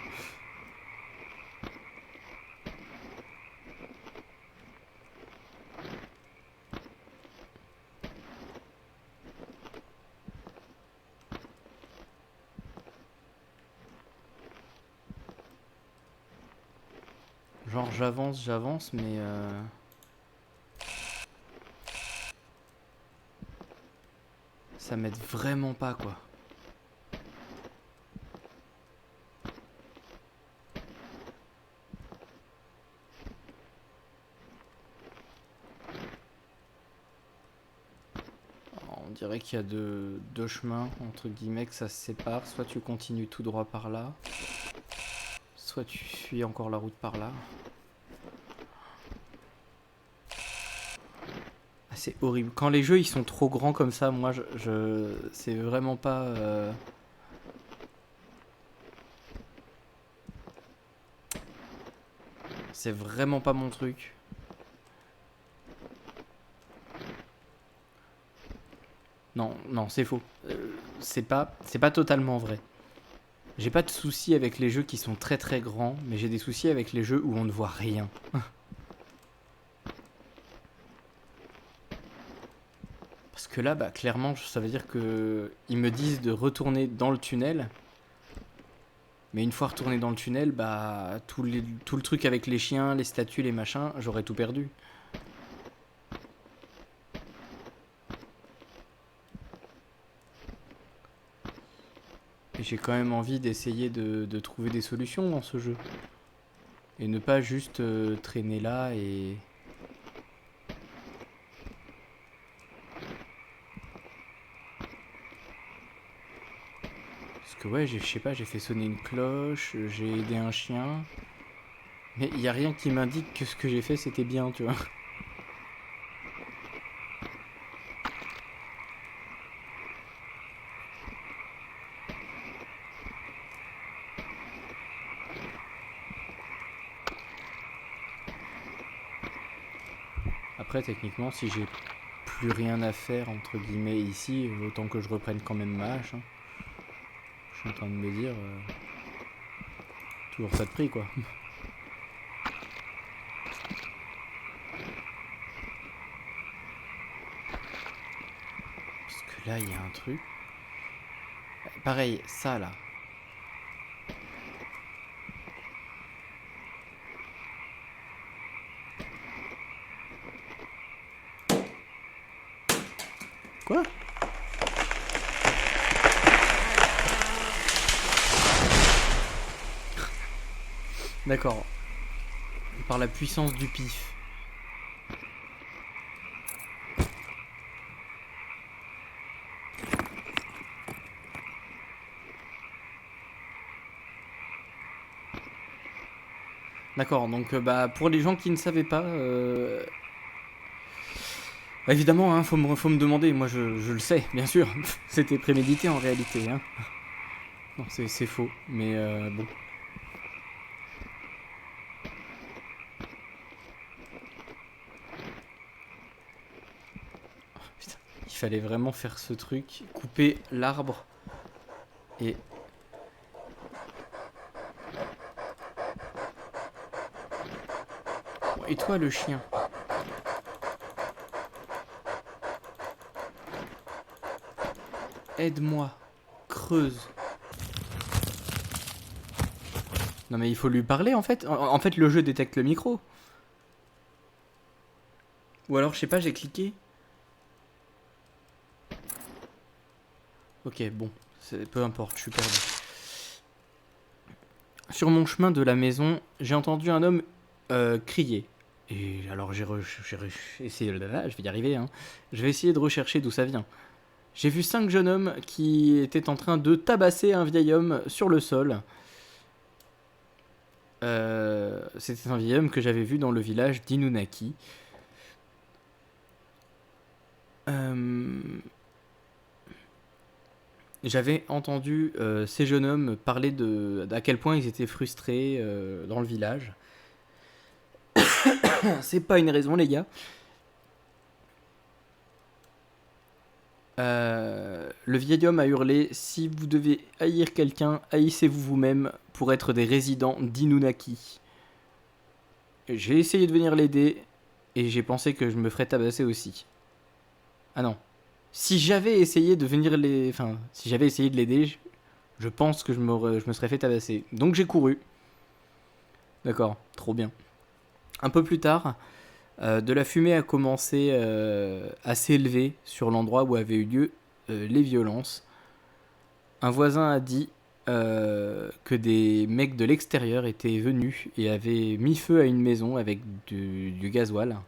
Genre j'avance, mais ça m'aide vraiment pas quoi. On dirait qu'il y a deux chemins, entre guillemets, que ça se sépare. Soit tu continues tout droit par là, soit tu suis encore la route par là. Ah, c'est horrible. Quand les jeux ils sont trop grands comme ça, moi c'est vraiment pas... C'est vraiment pas mon truc. Non, non, c'est faux. C'est pas totalement vrai. J'ai pas de soucis avec les jeux qui sont très très grands, mais j'ai des soucis avec les jeux où on ne voit rien. Parce que là, bah, clairement, ça veut dire que ils me disent de retourner dans le tunnel. Mais une fois retourné dans le tunnel, bah, tout le truc avec les chiens, les statues, les machins, j'aurais tout perdu. Et j'ai quand même envie d'essayer de trouver des solutions dans ce jeu. Et ne pas juste traîner là et... Parce que ouais, je sais pas, j'ai fait sonner une cloche, j'ai aidé un chien. Mais il n'y a rien qui m'indique que ce que j'ai fait c'était bien, tu vois. Après, techniquement, si j'ai plus rien à faire, entre guillemets, ici, autant que je reprenne quand même ma hache. Hein. Je suis en train de me dire... toujours ça de prix, quoi. Parce que là, il y a un truc. Pareil, ça, là. Quoi? D'accord. Par la puissance du pif. D'accord, donc bah, pour les gens qui ne savaient pas, évidemment, hein, faut me demander, moi je le sais, bien sûr, c'était prémédité en réalité. Hein. Non, c'est faux, mais bon. Putain, il fallait vraiment faire ce truc, couper l'arbre et... Et toi le chien? Aide-moi, creuse. Non mais il faut lui parler en fait. En fait le jeu détecte le micro. Ou alors je sais pas, j'ai cliqué. Ok, bon, peu importe, je suis perdu. Sur mon chemin de la maison, j'ai entendu un homme crier. Et alors essayé, je vais y arriver, hein. Je vais essayer de rechercher d'où ça vient. J'ai vu 5 jeunes hommes qui étaient en train de tabasser un vieil homme sur le sol. C'était un vieil homme que j'avais vu dans le village d'Inunaki. J'avais entendu ces jeunes hommes parler d'à quel point ils étaient frustrés dans le village. C'est pas une raison, les gars. Le vieil homme a hurlé: si vous devez haïr quelqu'un, haïssez-vous vous-même pour être des résidents d'Inunaki. J'ai essayé de venir l'aider et j'ai pensé que je me ferais tabasser aussi. Ah non. Si j'avais essayé de venir si j'avais essayé de l'aider, je pense que je me serais fait tabasser. Donc j'ai couru. D'accord, trop bien. Un peu plus tard, de la fumée a commencé à s'élever sur l'endroit où avaient eu lieu les violences. Un voisin a dit que des mecs de l'extérieur étaient venus et avaient mis feu à une maison avec du gasoil.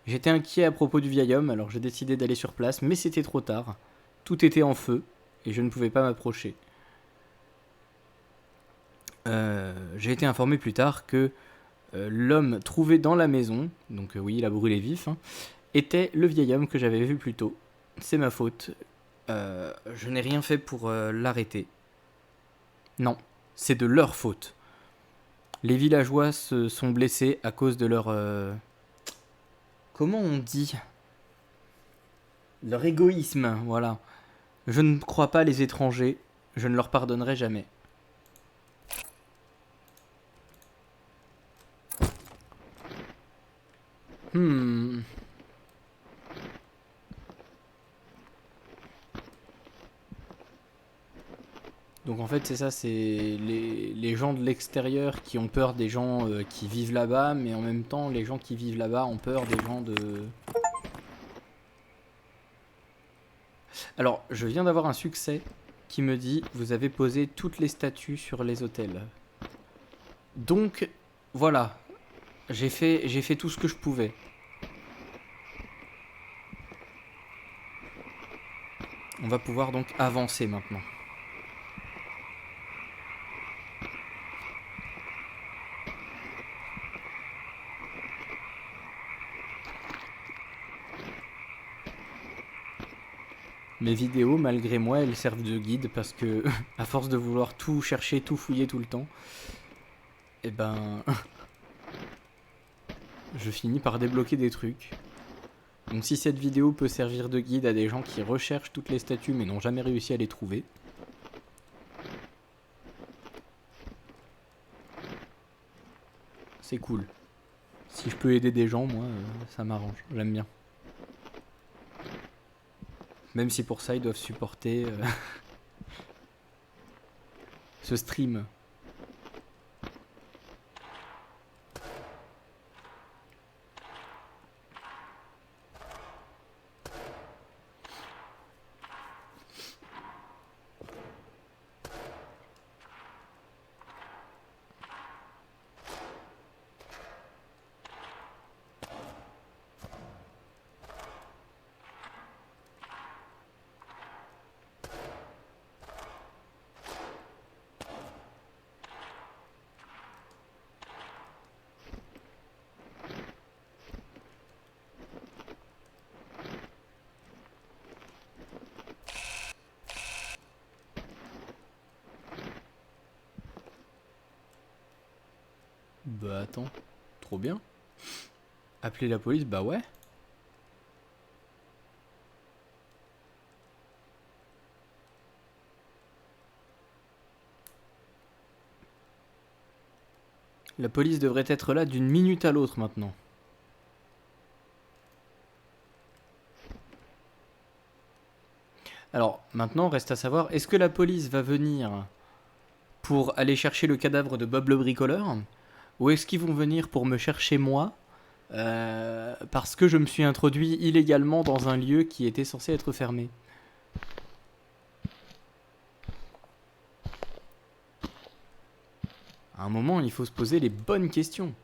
J'étais inquiet à propos du vieil homme, alors j'ai décidé d'aller sur place, mais c'était trop tard. Tout était en feu et je ne pouvais pas m'approcher. J'ai été informé plus tard que l'homme trouvé dans la maison, donc oui, il a brûlé vif, hein, était le vieil homme que j'avais vu plus tôt. C'est ma faute. Je n'ai rien fait pour l'arrêter. Non, c'est de leur faute. Les villageois se sont blessés à cause de leur... comment on dit ? Leur égoïsme, voilà. Je ne crois pas les étrangers, je ne leur pardonnerai jamais. Donc en fait c'est ça, c'est les gens de l'extérieur qui ont peur des gens qui vivent là-bas, mais en même temps les gens qui vivent là-bas ont peur des gens de... Alors je viens d'avoir un succès qui me dit: vous avez posé toutes les statues sur les hôtels. Donc voilà, j'ai fait tout ce que je pouvais. On va pouvoir donc avancer maintenant. Mes vidéos, malgré moi, elles servent de guide parce que, à force de vouloir tout chercher, tout fouiller tout le temps, eh ben, je finis par débloquer des trucs. Donc si cette vidéo peut servir de guide à des gens qui recherchent toutes les statues mais n'ont jamais réussi à les trouver, c'est cool. Si je peux aider des gens, moi, ça m'arrange, j'aime bien. Même si pour ça, ils doivent supporter ce stream. Bah attends, trop bien. Appeler la police, bah ouais. La police devrait être là d'une minute à l'autre maintenant. Alors, maintenant, reste à savoir, est-ce que la police va venir pour aller chercher le cadavre de Bob le bricoleur ? Ou est-ce qu'ils vont venir pour me chercher moi parce que je me suis introduit illégalement dans un lieu qui était censé être fermé ? À un moment, il faut se poser les bonnes questions.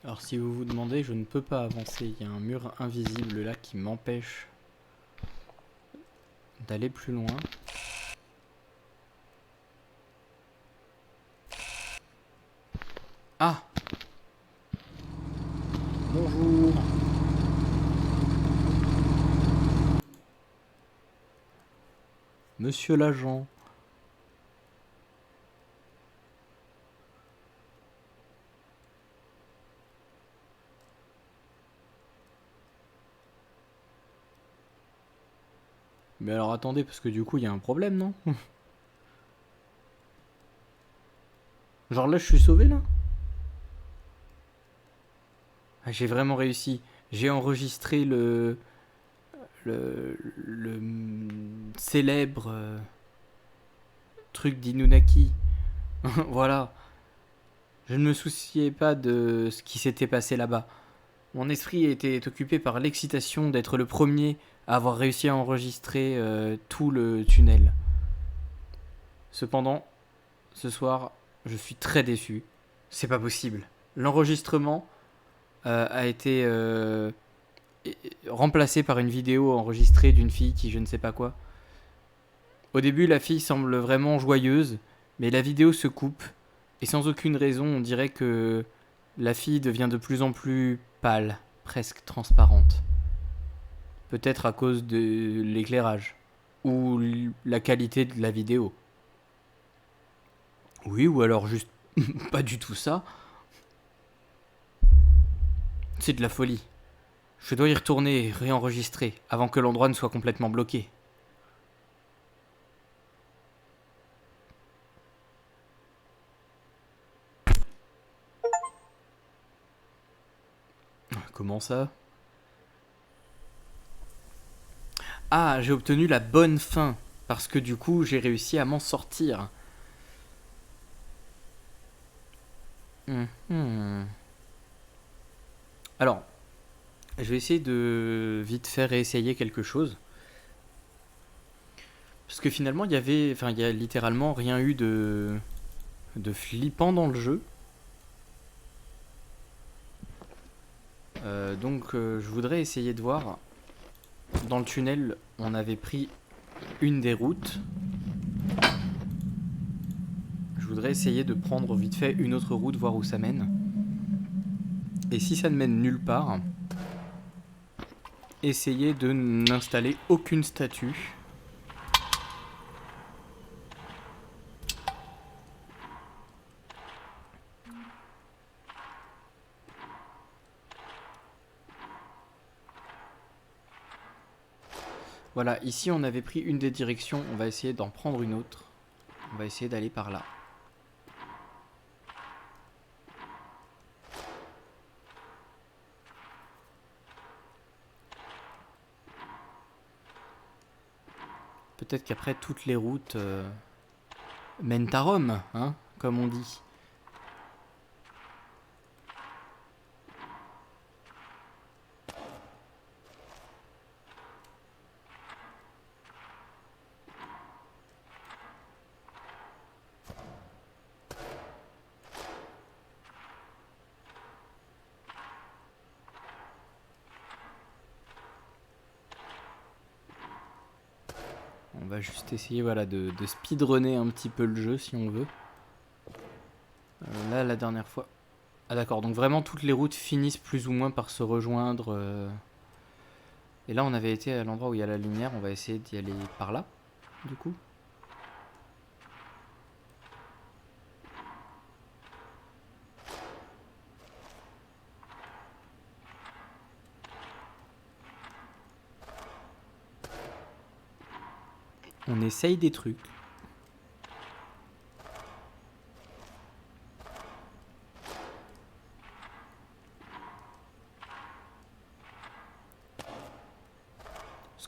Alors si vous vous demandez, je ne peux pas avancer. Il y a un mur invisible là qui m'empêche d'aller plus loin. Ah! Bonjour! Monsieur l'agent. Mais alors attendez, parce que du coup il y a un problème, non? Genre là je suis sauvé là? Ah, j'ai vraiment réussi. J'ai enregistré le célèbre truc d'Inunaki. Voilà. Je ne me souciais pas de ce qui s'était passé là-bas. Mon esprit était occupé par l'excitation d'être le premier à avoir réussi à enregistrer tout le tunnel. Cependant, ce soir, je suis très déçu. C'est pas possible. L'enregistrement a été remplacé par une vidéo enregistrée d'une fille qui je ne sais pas quoi. Au début, la fille semble vraiment joyeuse, mais la vidéo se coupe, et sans aucune raison, on dirait que la fille devient de plus en plus pâle, presque transparente. Peut-être à cause de l'éclairage, ou la qualité de la vidéo. Oui, ou alors juste pas du tout ça. C'est de la folie. Je dois y retourner et réenregistrer avant que l'endroit ne soit complètement bloqué. Comment ça? Ah, j'ai obtenu la bonne fin, parce que du coup j'ai réussi à m'en sortir. Alors, je vais essayer de vite faire réessayer quelque chose. Parce que finalement, il y a littéralement rien eu de flippant dans le jeu. Je voudrais essayer de voir. Dans le tunnel, on avait pris une des routes. Je voudrais essayer de prendre vite fait une autre route, voir où ça mène. Et si ça ne mène nulle part, essayer de n'installer aucune statue. Voilà, ici on avait pris une des directions, on va essayer d'en prendre une autre. On va essayer d'aller par là. Peut-être qu'après toutes les routes mènent à Rome, hein, comme on dit. On va juste essayer voilà, de speedrunner un petit peu le jeu si on veut. Là, la dernière fois... Ah d'accord, donc vraiment toutes les routes finissent plus ou moins par se rejoindre. Et là, on avait été à l'endroit où il y a la lumière, on va essayer d'y aller par là, du coup. On essaye des trucs.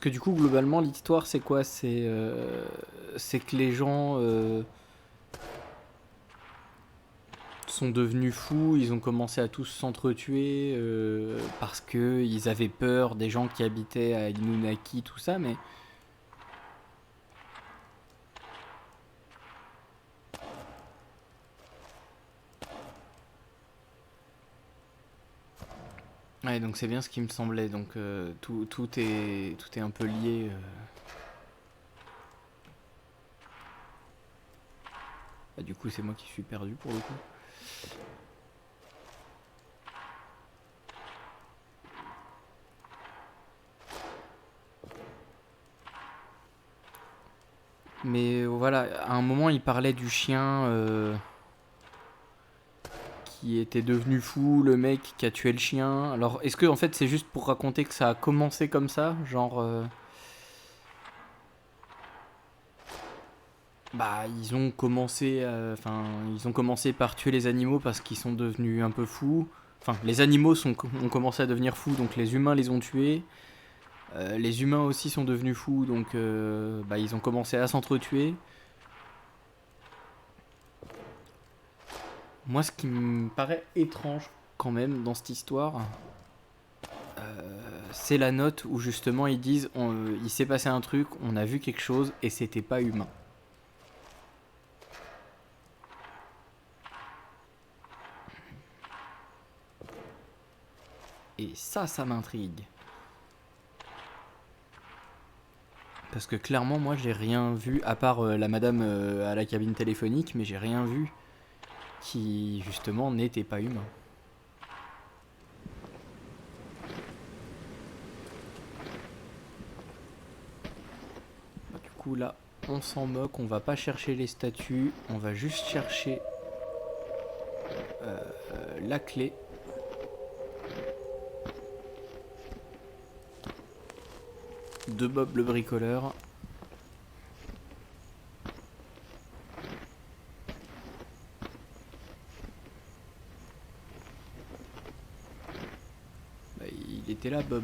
que du coup, globalement, l'histoire, c'est quoi? C'est que les gens sont devenus fous, ils ont commencé à tous s'entretuer parce qu'ils avaient peur des gens qui habitaient à Inunaki, tout ça, mais... Ouais, donc c'est bien ce qui me semblait, donc tout est un peu lié. Bah, du coup, c'est moi qui suis perdu pour le coup. Mais voilà, à un moment, il parlait du chien qui était devenu fou, le mec qui a tué le chien. Alors, est-ce que en fait, c'est juste pour raconter que ça a commencé comme ça, genre bah, ils ont commencé par tuer les animaux parce qu'ils sont devenus un peu fous. Enfin, les animaux ont commencé à devenir fous, donc les humains les ont tués. Les humains aussi sont devenus fous, donc bah, ils ont commencé à s'entretuer. Moi, ce qui me paraît étrange quand même dans cette histoire, c'est la note où justement ils disent il s'est passé un truc, on a vu quelque chose et c'était pas humain. Et ça m'intrigue. Parce que clairement, moi, j'ai rien vu, à part la madame à la cabine téléphonique, mais j'ai rien vu qui, justement, n'était pas humain. Du coup, là, on s'en moque, on va pas chercher les statues, on va juste chercher la clé. De Bob le bricoleur. Bah, il était là, Bob.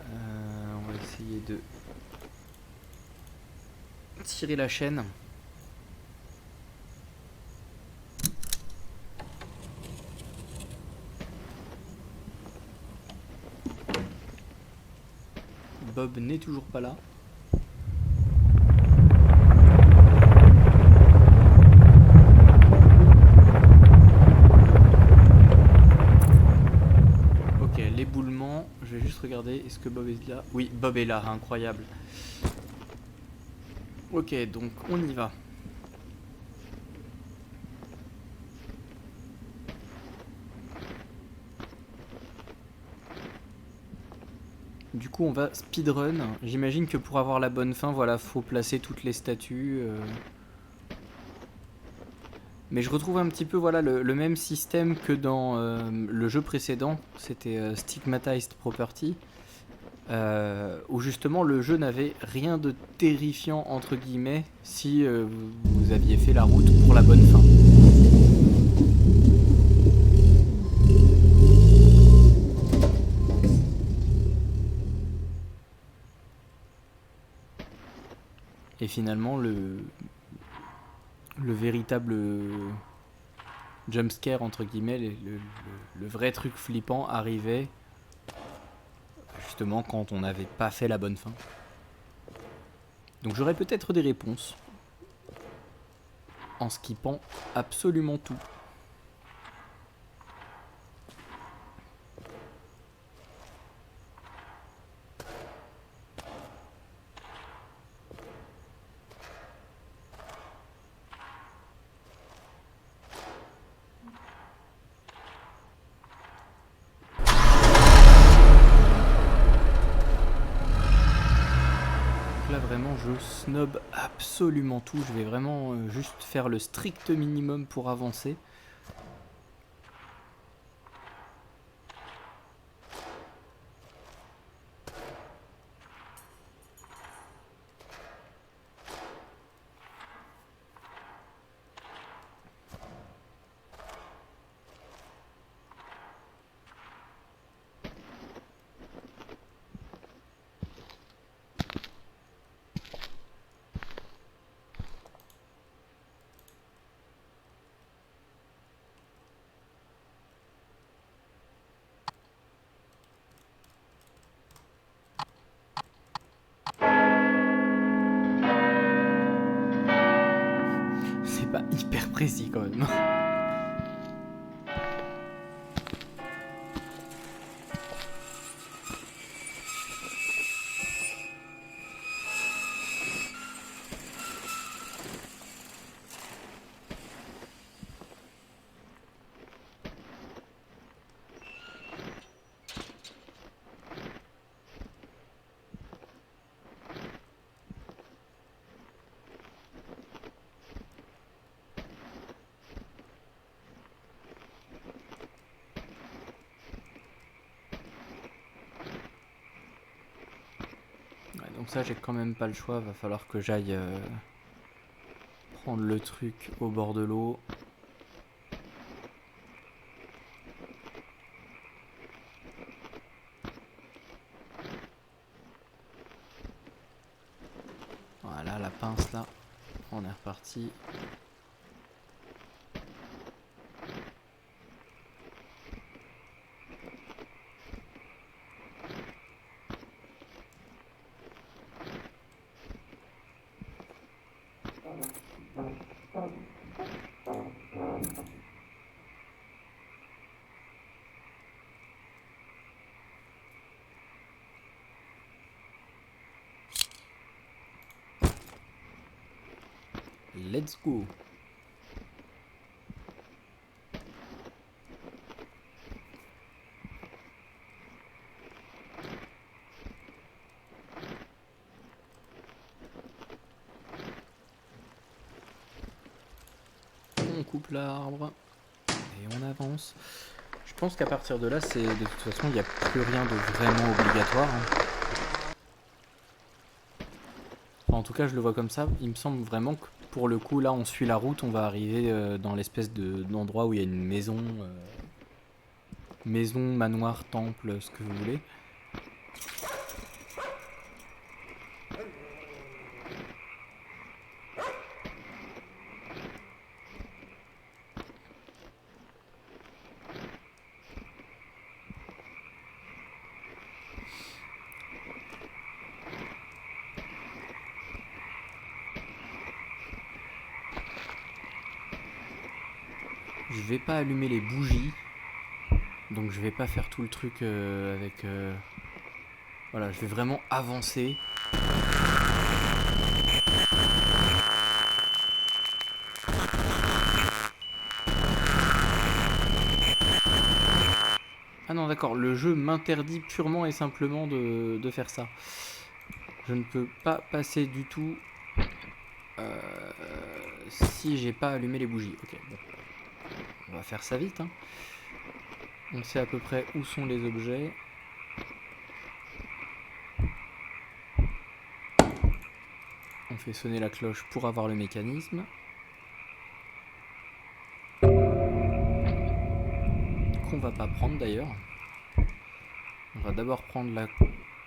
On va essayer de tirer la chaîne. Bob n'est toujours pas là. Ok, l'éboulement. Je vais juste regarder, est-ce que Bob est là? Oui, Bob est là, incroyable. Ok, donc on y va. Du coup, on va speedrun. J'imagine que pour avoir la bonne fin, voilà, faut placer toutes les statues. Mais je retrouve un petit peu voilà, le même système que dans le jeu précédent. C'était Stigmatized Property. Où justement le jeu n'avait rien de terrifiant entre guillemets si vous aviez fait la route pour la bonne fin. Et finalement le véritable jumpscare entre guillemets, le vrai truc flippant arrivait justement quand on n'avait pas fait la bonne fin. Donc j'aurais peut-être des réponses en skippant absolument tout. Là vraiment je snob absolument tout, je vais vraiment juste faire le strict minimum pour avancer. précis quand même. Donc ça j'ai quand même pas le choix, va falloir que j'aille prendre le truc au bord de l'eau. Voilà la pince là, on est reparti. Let's go. On coupe l'arbre et on avance. Je pense qu'à partir de là, c'est de toute façon, il n'y a plus rien de vraiment obligatoire. Enfin, en tout cas, je le vois comme ça. Il me semble vraiment que pour le coup, là, on suit la route, on va arriver dans l'espèce d'endroit où il y a une maison, maison, manoir, temple, ce que vous voulez. Je vais pas allumer les bougies, donc je vais pas faire tout le truc avec... Voilà, je vais vraiment avancer. Ah non, d'accord, le jeu m'interdit purement et simplement de faire ça. Je ne peux pas passer du tout si j'ai pas allumé les bougies. Ok, bon. On va faire ça vite, hein. On sait à peu près où sont les objets. On fait sonner la cloche pour avoir le mécanisme. Qu'on va pas prendre d'ailleurs. On va d'abord prendre la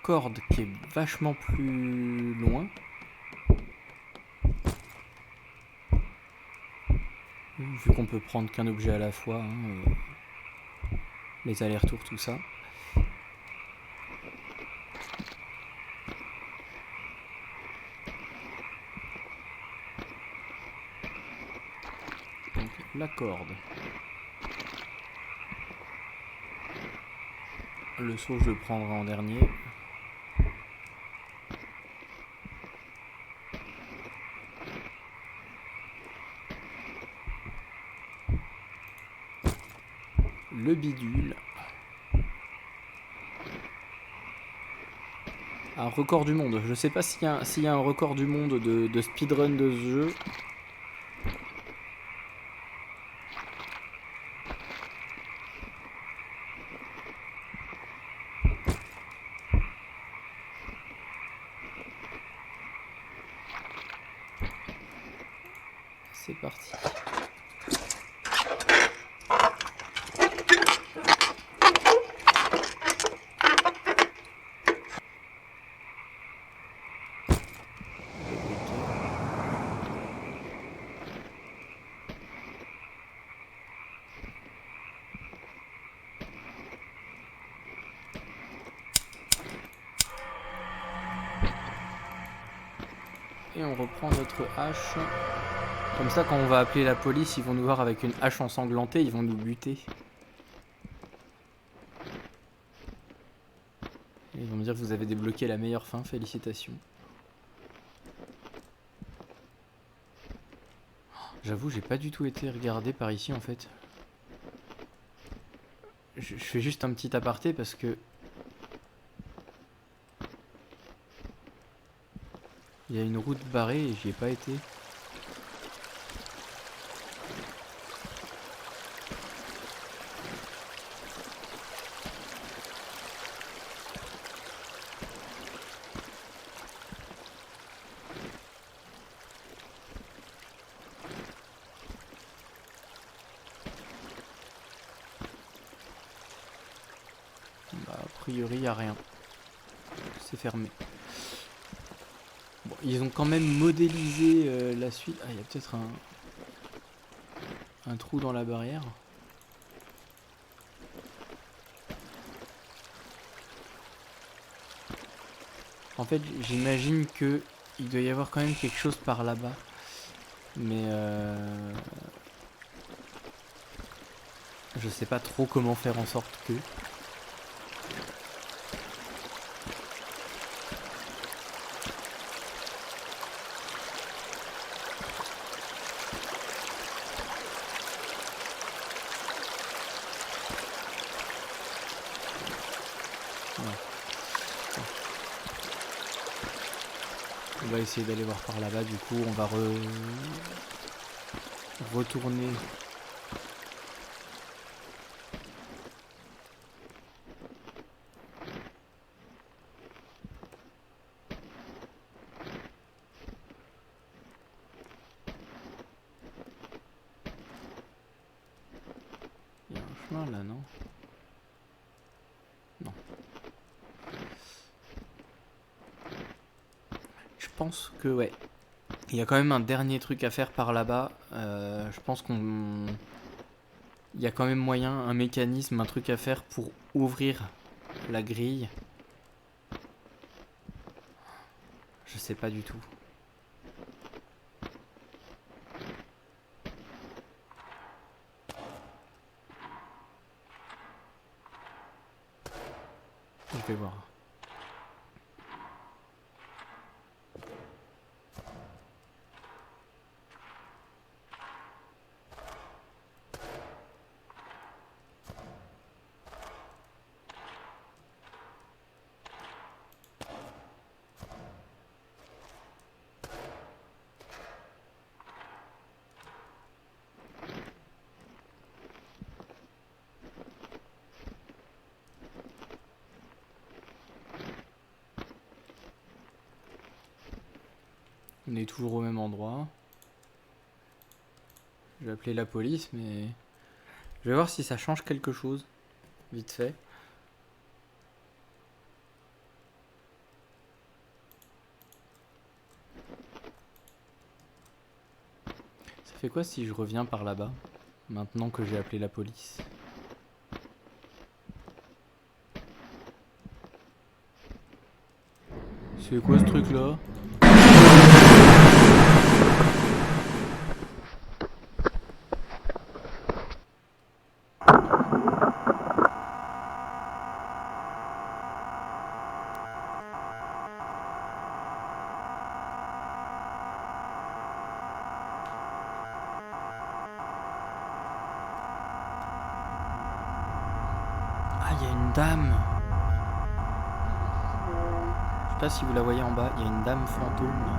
corde qui est vachement plus loin. Vu qu'on peut prendre qu'un objet à la fois, hein, les allers-retours, tout ça. Donc, la corde. Le seau, je le prendrai en dernier. Le bidule. Un record du monde. Je sais pas s'il y a un record du monde de speedrun de ce jeu. C'est parti. Et on reprend notre hache Comme ça, quand on va appeler la police, ils vont nous voir avec une hache ensanglantée, ils vont nous buter. Et ils vont me dire que vous avez débloqué la meilleure fin, félicitations. J'avoue, j'ai pas du tout été regardé par ici en fait. Je fais juste un petit aparté parce que... Il y a une route barrée et j'y ai pas été. Bah, a priori, il n'y a rien. C'est fermé. Bon, ils ont quand même modélisé la suite. Ah, il y a peut-être un trou dans la barrière. En fait, j'imagine que il doit y avoir quand même quelque chose par là-bas. Mais je sais pas trop comment faire en sorte que... On va essayer d'aller voir par là-bas, du coup on va retourner. Il y a un chemin là, non? Non. Je pense que ouais. Il y a quand même un dernier truc à faire par là-bas. Je pense qu'on... Il y a quand même moyen, un mécanisme, un truc à faire pour ouvrir la grille. Je sais pas du tout. Je vais voir. On est toujours au même endroit. Je vais appeler la police, mais... Je vais voir si ça change quelque chose. Vite fait. Ça fait quoi si je reviens par là-bas, maintenant que j'ai appelé la police? C'est quoi ce truc-là? Ah, il y a une dame. Je sais pas si vous la voyez en bas, il y a une dame fantôme là.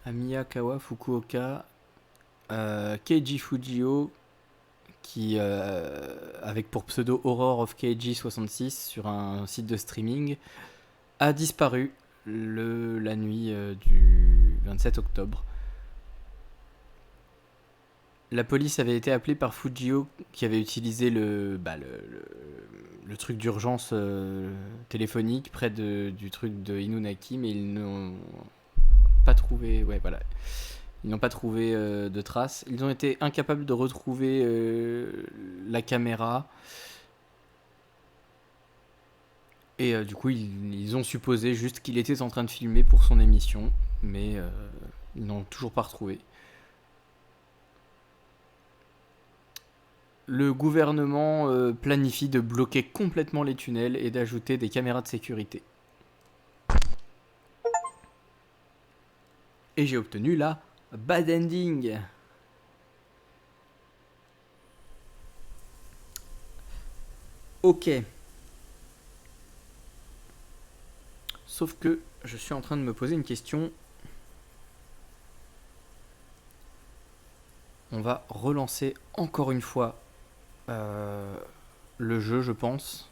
à Miyakawa, Fukuoka, Keiji Fujio, qui, avec pour pseudo Horror of Keiji 66 sur un site de streaming, a disparu la nuit du 27 octobre. La police avait été appelée par Fujio, qui avait utilisé le truc d'urgence téléphonique près du truc de Inunaki, mais ils n'ont pas trouvé. Ouais, voilà. Ils n'ont pas trouvé de traces. Ils ont été incapables de retrouver la caméra. Et du coup, ils ont supposé juste qu'il était en train de filmer pour son émission, mais ils n'ont toujours pas retrouvé. Le gouvernement planifie de bloquer complètement les tunnels et d'ajouter des caméras de sécurité. Et j'ai obtenu la bad ending. Ok. Sauf que je suis en train de me poser une question. On va relancer encore une fois le jeu, je pense.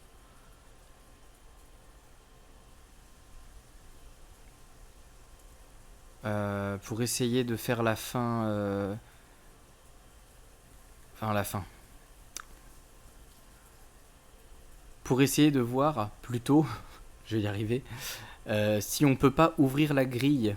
Pour essayer de faire la fin. Enfin, la fin. Pour essayer de voir, plutôt, je vais y arriver, si on peut pas ouvrir la grille.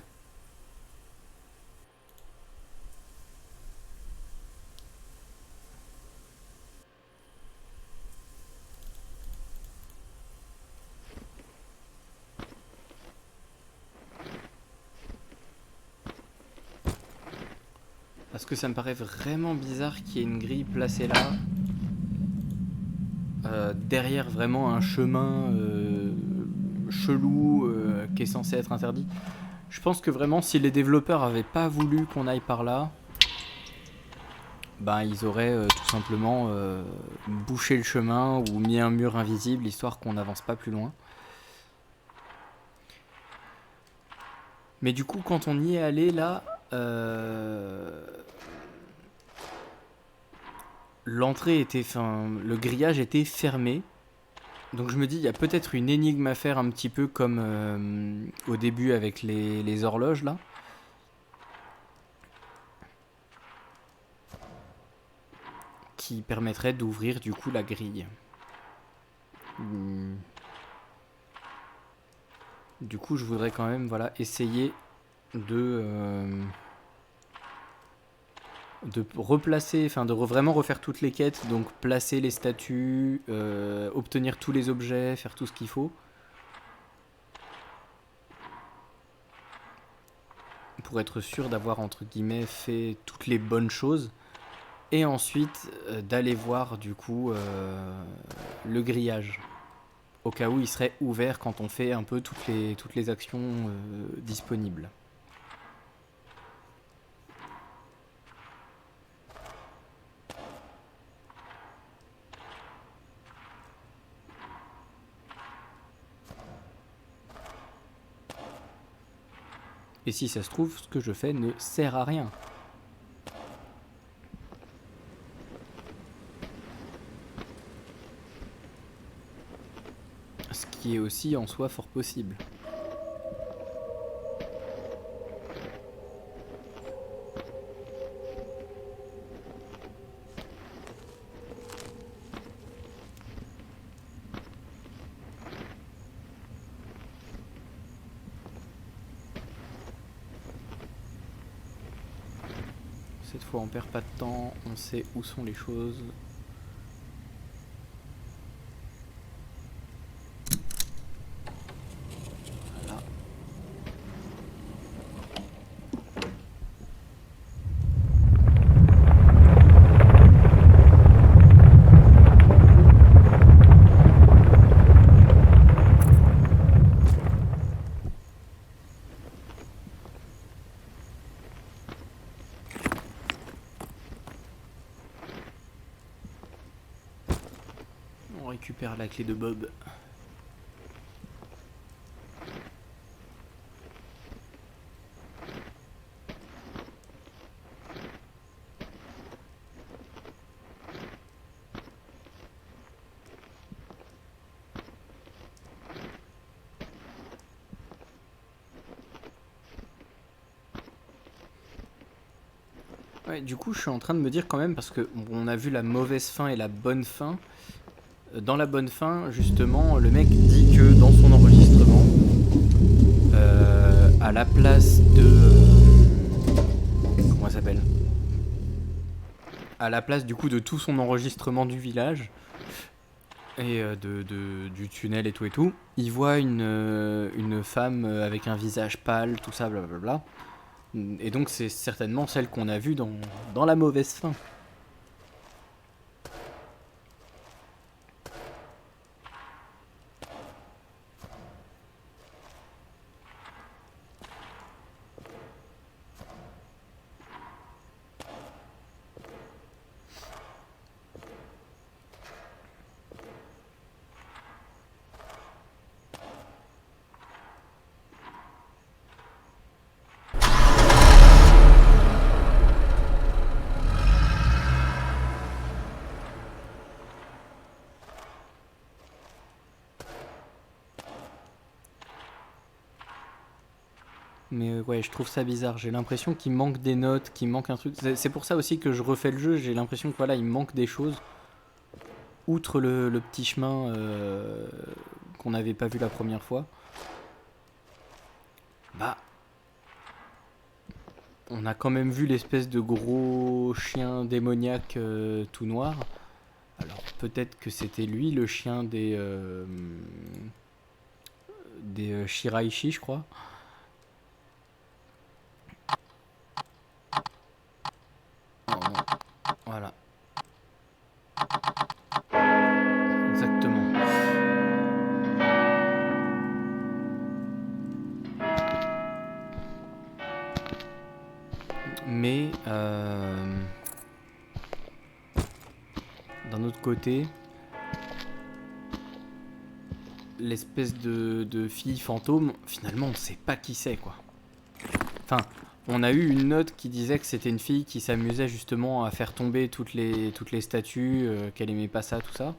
Parce que ça me paraît vraiment bizarre qu'il y ait une grille placée là. Derrière vraiment un chemin chelou qui est censé être interdit. Je pense que vraiment si les développeurs avaient pas voulu qu'on aille par là, ben ils auraient tout simplement bouché le chemin ou mis un mur invisible histoire qu'on n'avance pas plus loin. Mais du coup quand on y est allé là, l'entrée était, le grillage était fermé. Donc je me dis, il y a peut-être une énigme à faire un petit peu comme au début avec les horloges là. Qui permettrait d'ouvrir du coup la grille. Du coup je voudrais quand même essayer de replacer, de vraiment refaire toutes les quêtes, donc placer les statues, obtenir tous les objets, faire tout ce qu'il faut. Pour être sûr d'avoir entre guillemets fait toutes les bonnes choses. Et ensuite d'aller voir du coup le grillage. Au cas où il serait ouvert quand on fait un peu toutes les actions disponibles. Et si ça se trouve, ce que je fais ne sert à rien. Ce qui est aussi en soi fort possible. Cette fois on perd pas de temps, on sait où sont les choses. Voilà. On récupère la clé de Bob. Ouais, du coup, je suis en train de me dire quand même, parce que on a vu la mauvaise fin et la bonne fin. Dans la bonne fin, justement, le mec dit que dans son enregistrement, à la place de... comment ça s'appelle? À la place du coup de tout son enregistrement du village et du tunnel et tout, il voit une femme avec un visage pâle, tout ça, blablabla. Et donc c'est certainement celle qu'on a vue dans la mauvaise fin. Mais ouais, je trouve ça bizarre. J'ai l'impression qu'il manque des notes, qu'il manque un truc. C'est pour ça aussi que je refais le jeu. J'ai l'impression que voilà, il manque des choses. Outre le petit chemin qu'on n'avait pas vu la première fois. Bah, on a quand même vu l'espèce de gros chien démoniaque tout noir. Alors peut-être que c'était lui, le chien des Shiraishi, je crois. Oh non, voilà, exactement. Mais d'un autre côté, l'espèce de fille fantôme, finalement, on sait pas qui c'est, quoi. Enfin, on a eu une note qui disait que c'était une fille qui s'amusait justement à faire tomber toutes les statues, qu'elle aimait pas ça, tout ça.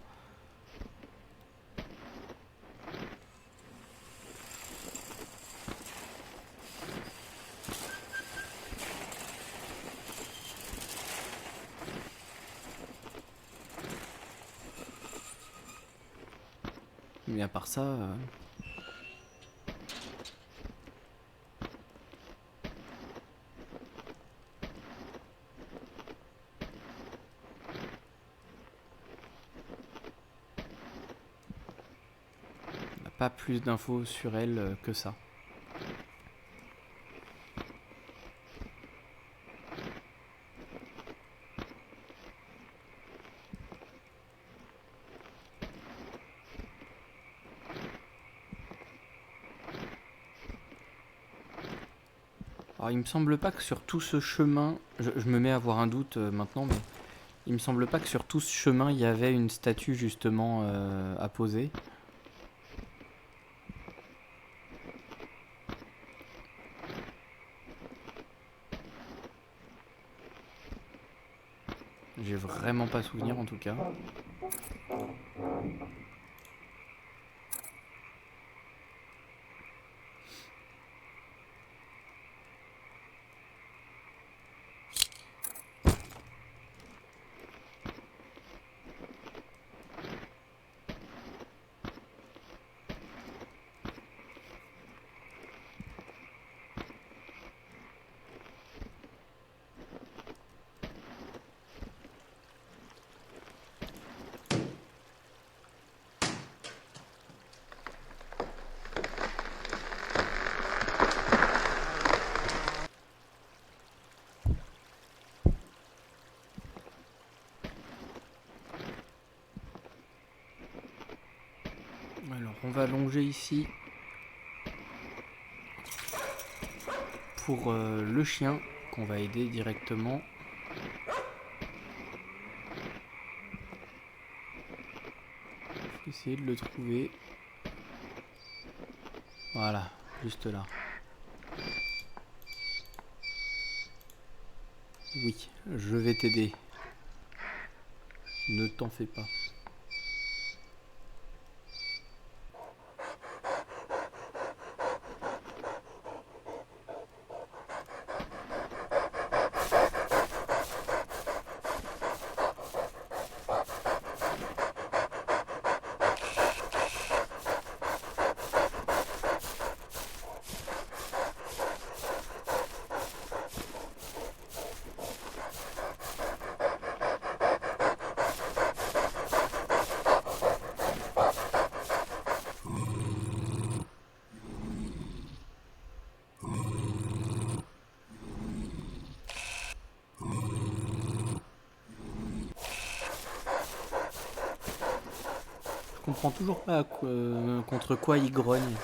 Mais à part ça, on n'a pas plus d'infos sur elle que ça. Alors il me semble pas que sur tout ce chemin, je me mets à avoir un doute maintenant, mais il me semble pas que sur tout ce chemin il y avait une statue justement à poser. J'ai vraiment pas souvenir en tout cas. Alors on va longer ici pour le chien qu'on va aider directement. Je vais essayer de le trouver. Voilà, juste là. Oui, je vais t'aider. Ne t'en fais pas. comprends toujours pas contre quoi il grogne.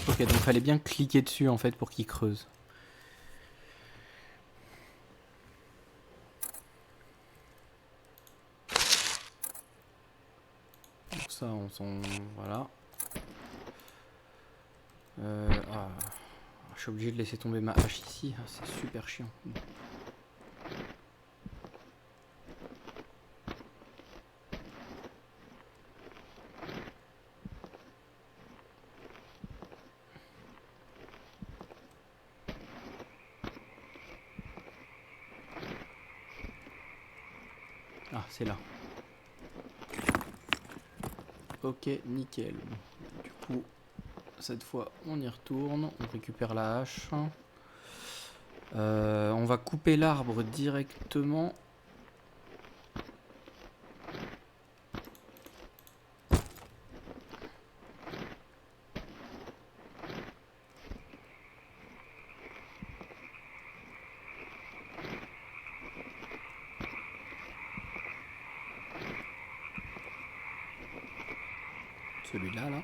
Ok, donc fallait bien cliquer dessus en fait pour qu'il creuse. Donc ça, on s'en... Voilà. Je suis obligé de laisser tomber ma hache ici, c'est super chiant. Ah, c'est là. Ok, nickel. Du coup, cette fois, on y retourne. On récupère la hache. On va couper l'arbre directement. Celui-là, là.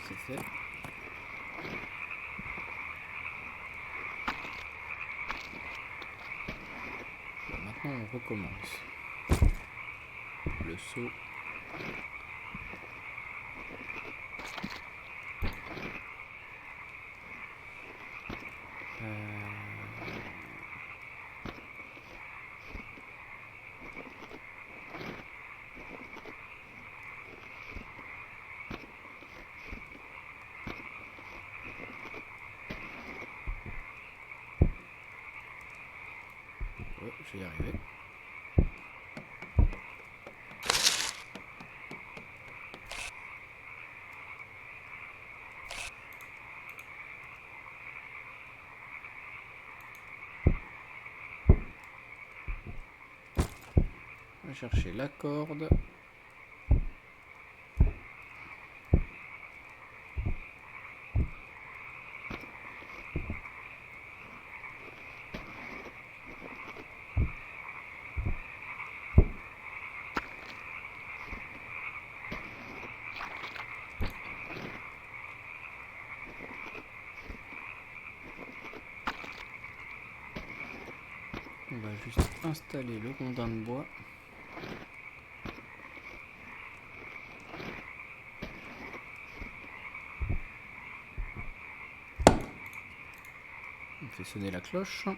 C'est fait. Bon, maintenant, on recommence. Le seau. Je vais y arriver. On va chercher la corde. On va juste installer le rondin de bois. On fait sonner la cloche.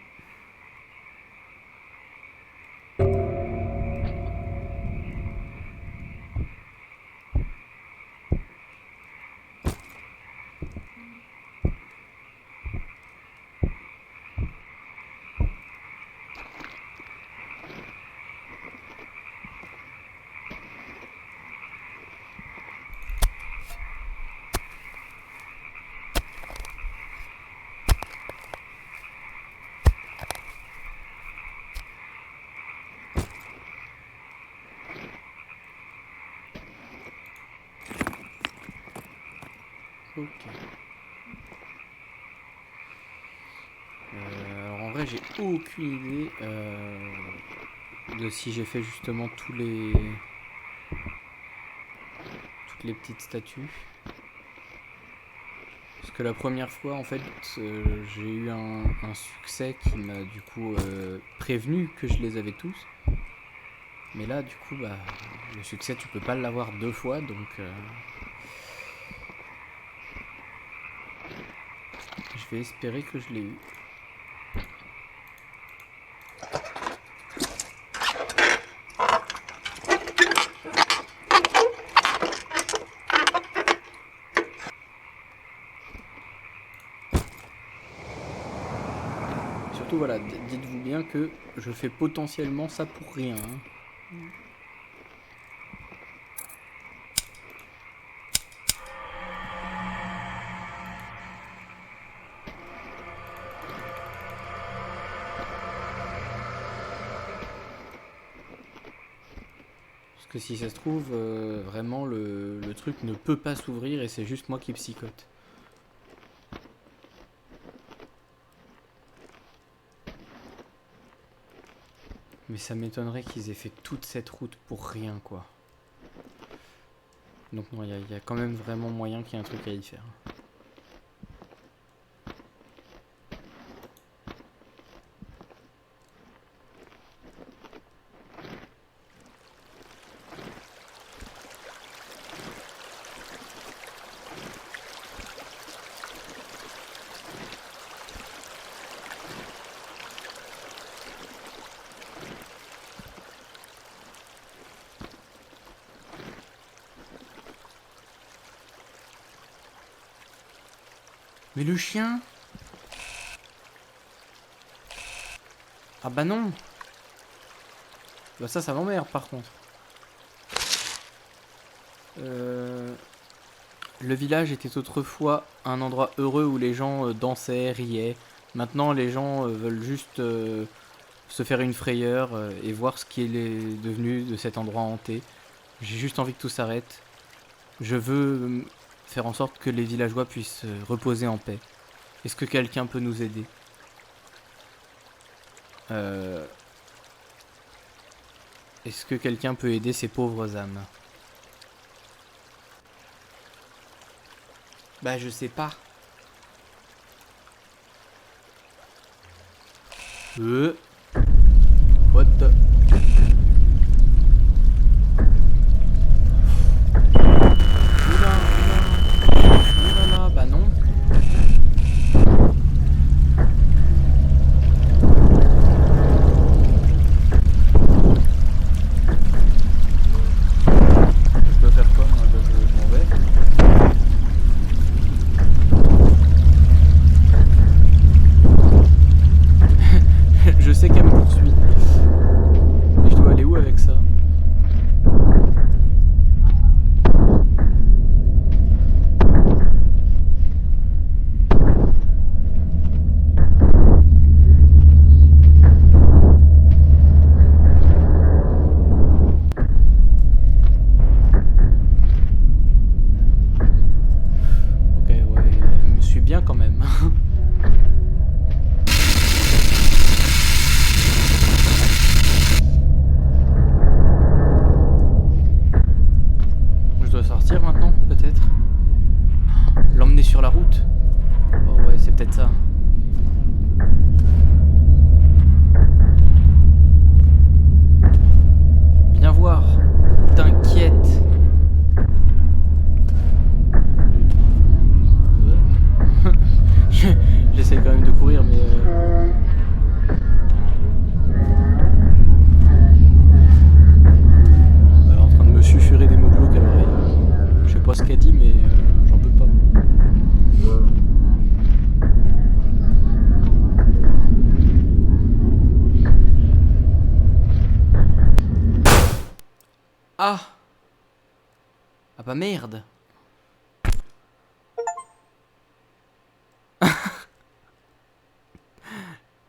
Ok. Alors en vrai, j'ai aucune idée de si j'ai fait justement toutes les petites statues. Parce que la première fois, en fait, j'ai eu un succès qui m'a du coup prévenu que je les avais tous. Mais là, du coup, bah, le succès, tu peux pas l'avoir deux fois, donc je vais espérer que je l'ai eu. surtout, voilà, dites-vous bien que je fais potentiellement ça pour rien. Hein. Parce que si ça se trouve, vraiment, le truc ne peut pas s'ouvrir et c'est juste moi qui psychote. Mais ça m'étonnerait qu'ils aient fait toute cette route pour rien, quoi. Donc non, il y a quand même vraiment moyen qu'il y ait un truc à y faire. Mais le chien? Ah bah non. Bah ça m'emmerde par contre. Le village était autrefois un endroit heureux où les gens dansaient, riaient. Maintenant les gens veulent juste se faire une frayeur et voir ce qui est devenu de cet endroit hanté. J'ai juste envie que tout s'arrête. Je veux faire en sorte que les villageois puissent reposer en paix. Est-ce que quelqu'un peut nous aider? Est-ce que quelqu'un peut aider ces pauvres âmes? Bah je sais pas. What the... Oula, bah non. Je dois faire quoi moi? Je m'en vais. Je sais qu'elle me poursuit. Et je dois aller où avec ça? Ok, ouais, elle me suit bien quand même. Je dois sortir maintenant, peut-être? L'emmener sur la route? Oh ouais, c'est peut-être ça. Viens voir. T'inquiète. J'essaie quand même de courir, mais... Elle est en train de me chuchurer des mots glauques à l'oreille. Je sais pas ce qu'elle dit, mais j'en peux pas. Ah! Ah bah merde!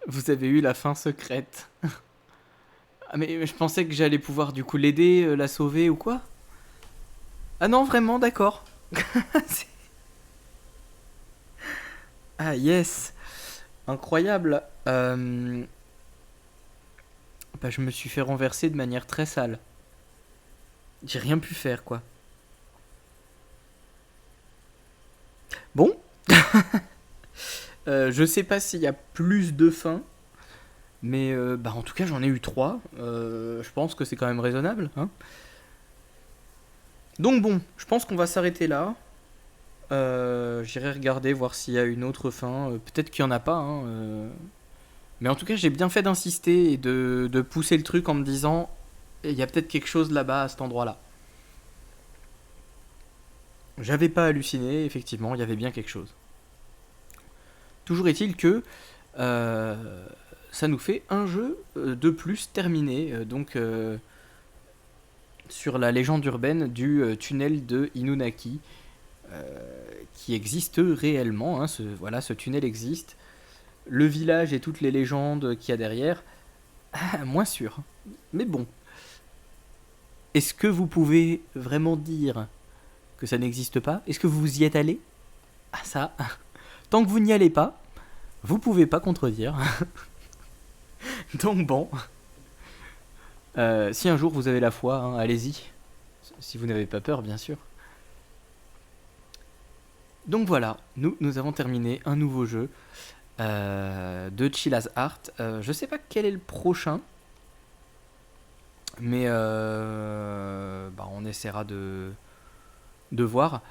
Vous avez eu la fin secrète. Ah mais je pensais que j'allais pouvoir du coup l'aider, la sauver ou quoi? Ah non, vraiment, d'accord. Ah yes! Incroyable. Bah je me suis fait renverser de manière très sale. J'ai rien pu faire quoi. Bon. Je sais pas s'il y a plus de fins. Mais bah en tout cas j'en ai eu 3. Je pense que c'est quand même raisonnable. Hein. Donc bon, je pense qu'on va s'arrêter là. J'irai regarder, voir s'il y a une autre fin. Peut-être qu'il n'y en a pas. Hein, Mais en tout cas j'ai bien fait d'insister et de pousser le truc en me disant il y a peut-être quelque chose là-bas à cet endroit-là. J'avais pas halluciné, effectivement, il y avait bien quelque chose. Toujours est-il que ça nous fait un jeu de plus terminé. Sur la légende urbaine du tunnel de Inunaki, qui existe réellement. Hein, ce tunnel existe. Le village et toutes les légendes qu'il y a derrière, moins sûr. Mais bon. Est-ce que vous pouvez vraiment dire que ça n'existe pas? Est-ce que vous y êtes allé? Ah ça, tant que vous n'y allez pas, vous pouvez pas contredire. Donc bon, si un jour vous avez la foi, hein, allez-y. Si vous n'avez pas peur, bien sûr. Donc voilà, nous avons terminé un nouveau jeu de Chilla's Art. Je sais pas quel est le prochain, mais on essaiera de voir.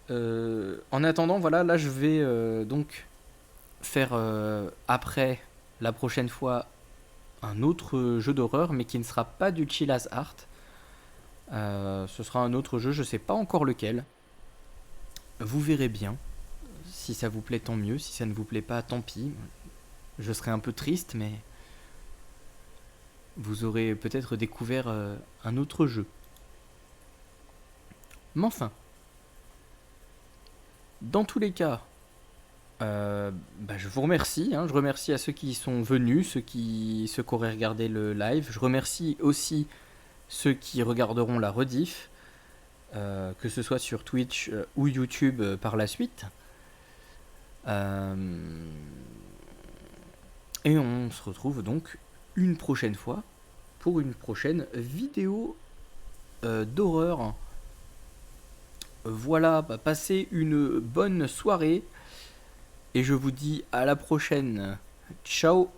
En attendant, voilà, là je vais donc faire après la prochaine fois un autre jeu d'horreur, mais qui ne sera pas du Chilla's Art. Ce sera un autre jeu, je sais pas encore lequel. Vous verrez bien. Si ça vous plaît, tant mieux. Si ça ne vous plaît pas, tant pis. Je serai un peu triste, mais vous aurez peut-être découvert un autre jeu. Mais enfin, dans tous les cas, je vous remercie. Je remercie à ceux qui sont venus, ceux qui auraient regardé le live. Je remercie aussi ceux qui regarderont la rediff, que ce soit sur Twitch ou YouTube par la suite. Et on se retrouve donc une prochaine fois pour une prochaine vidéo d'horreur. Voilà, passez une bonne soirée et je vous dis à la prochaine. Ciao.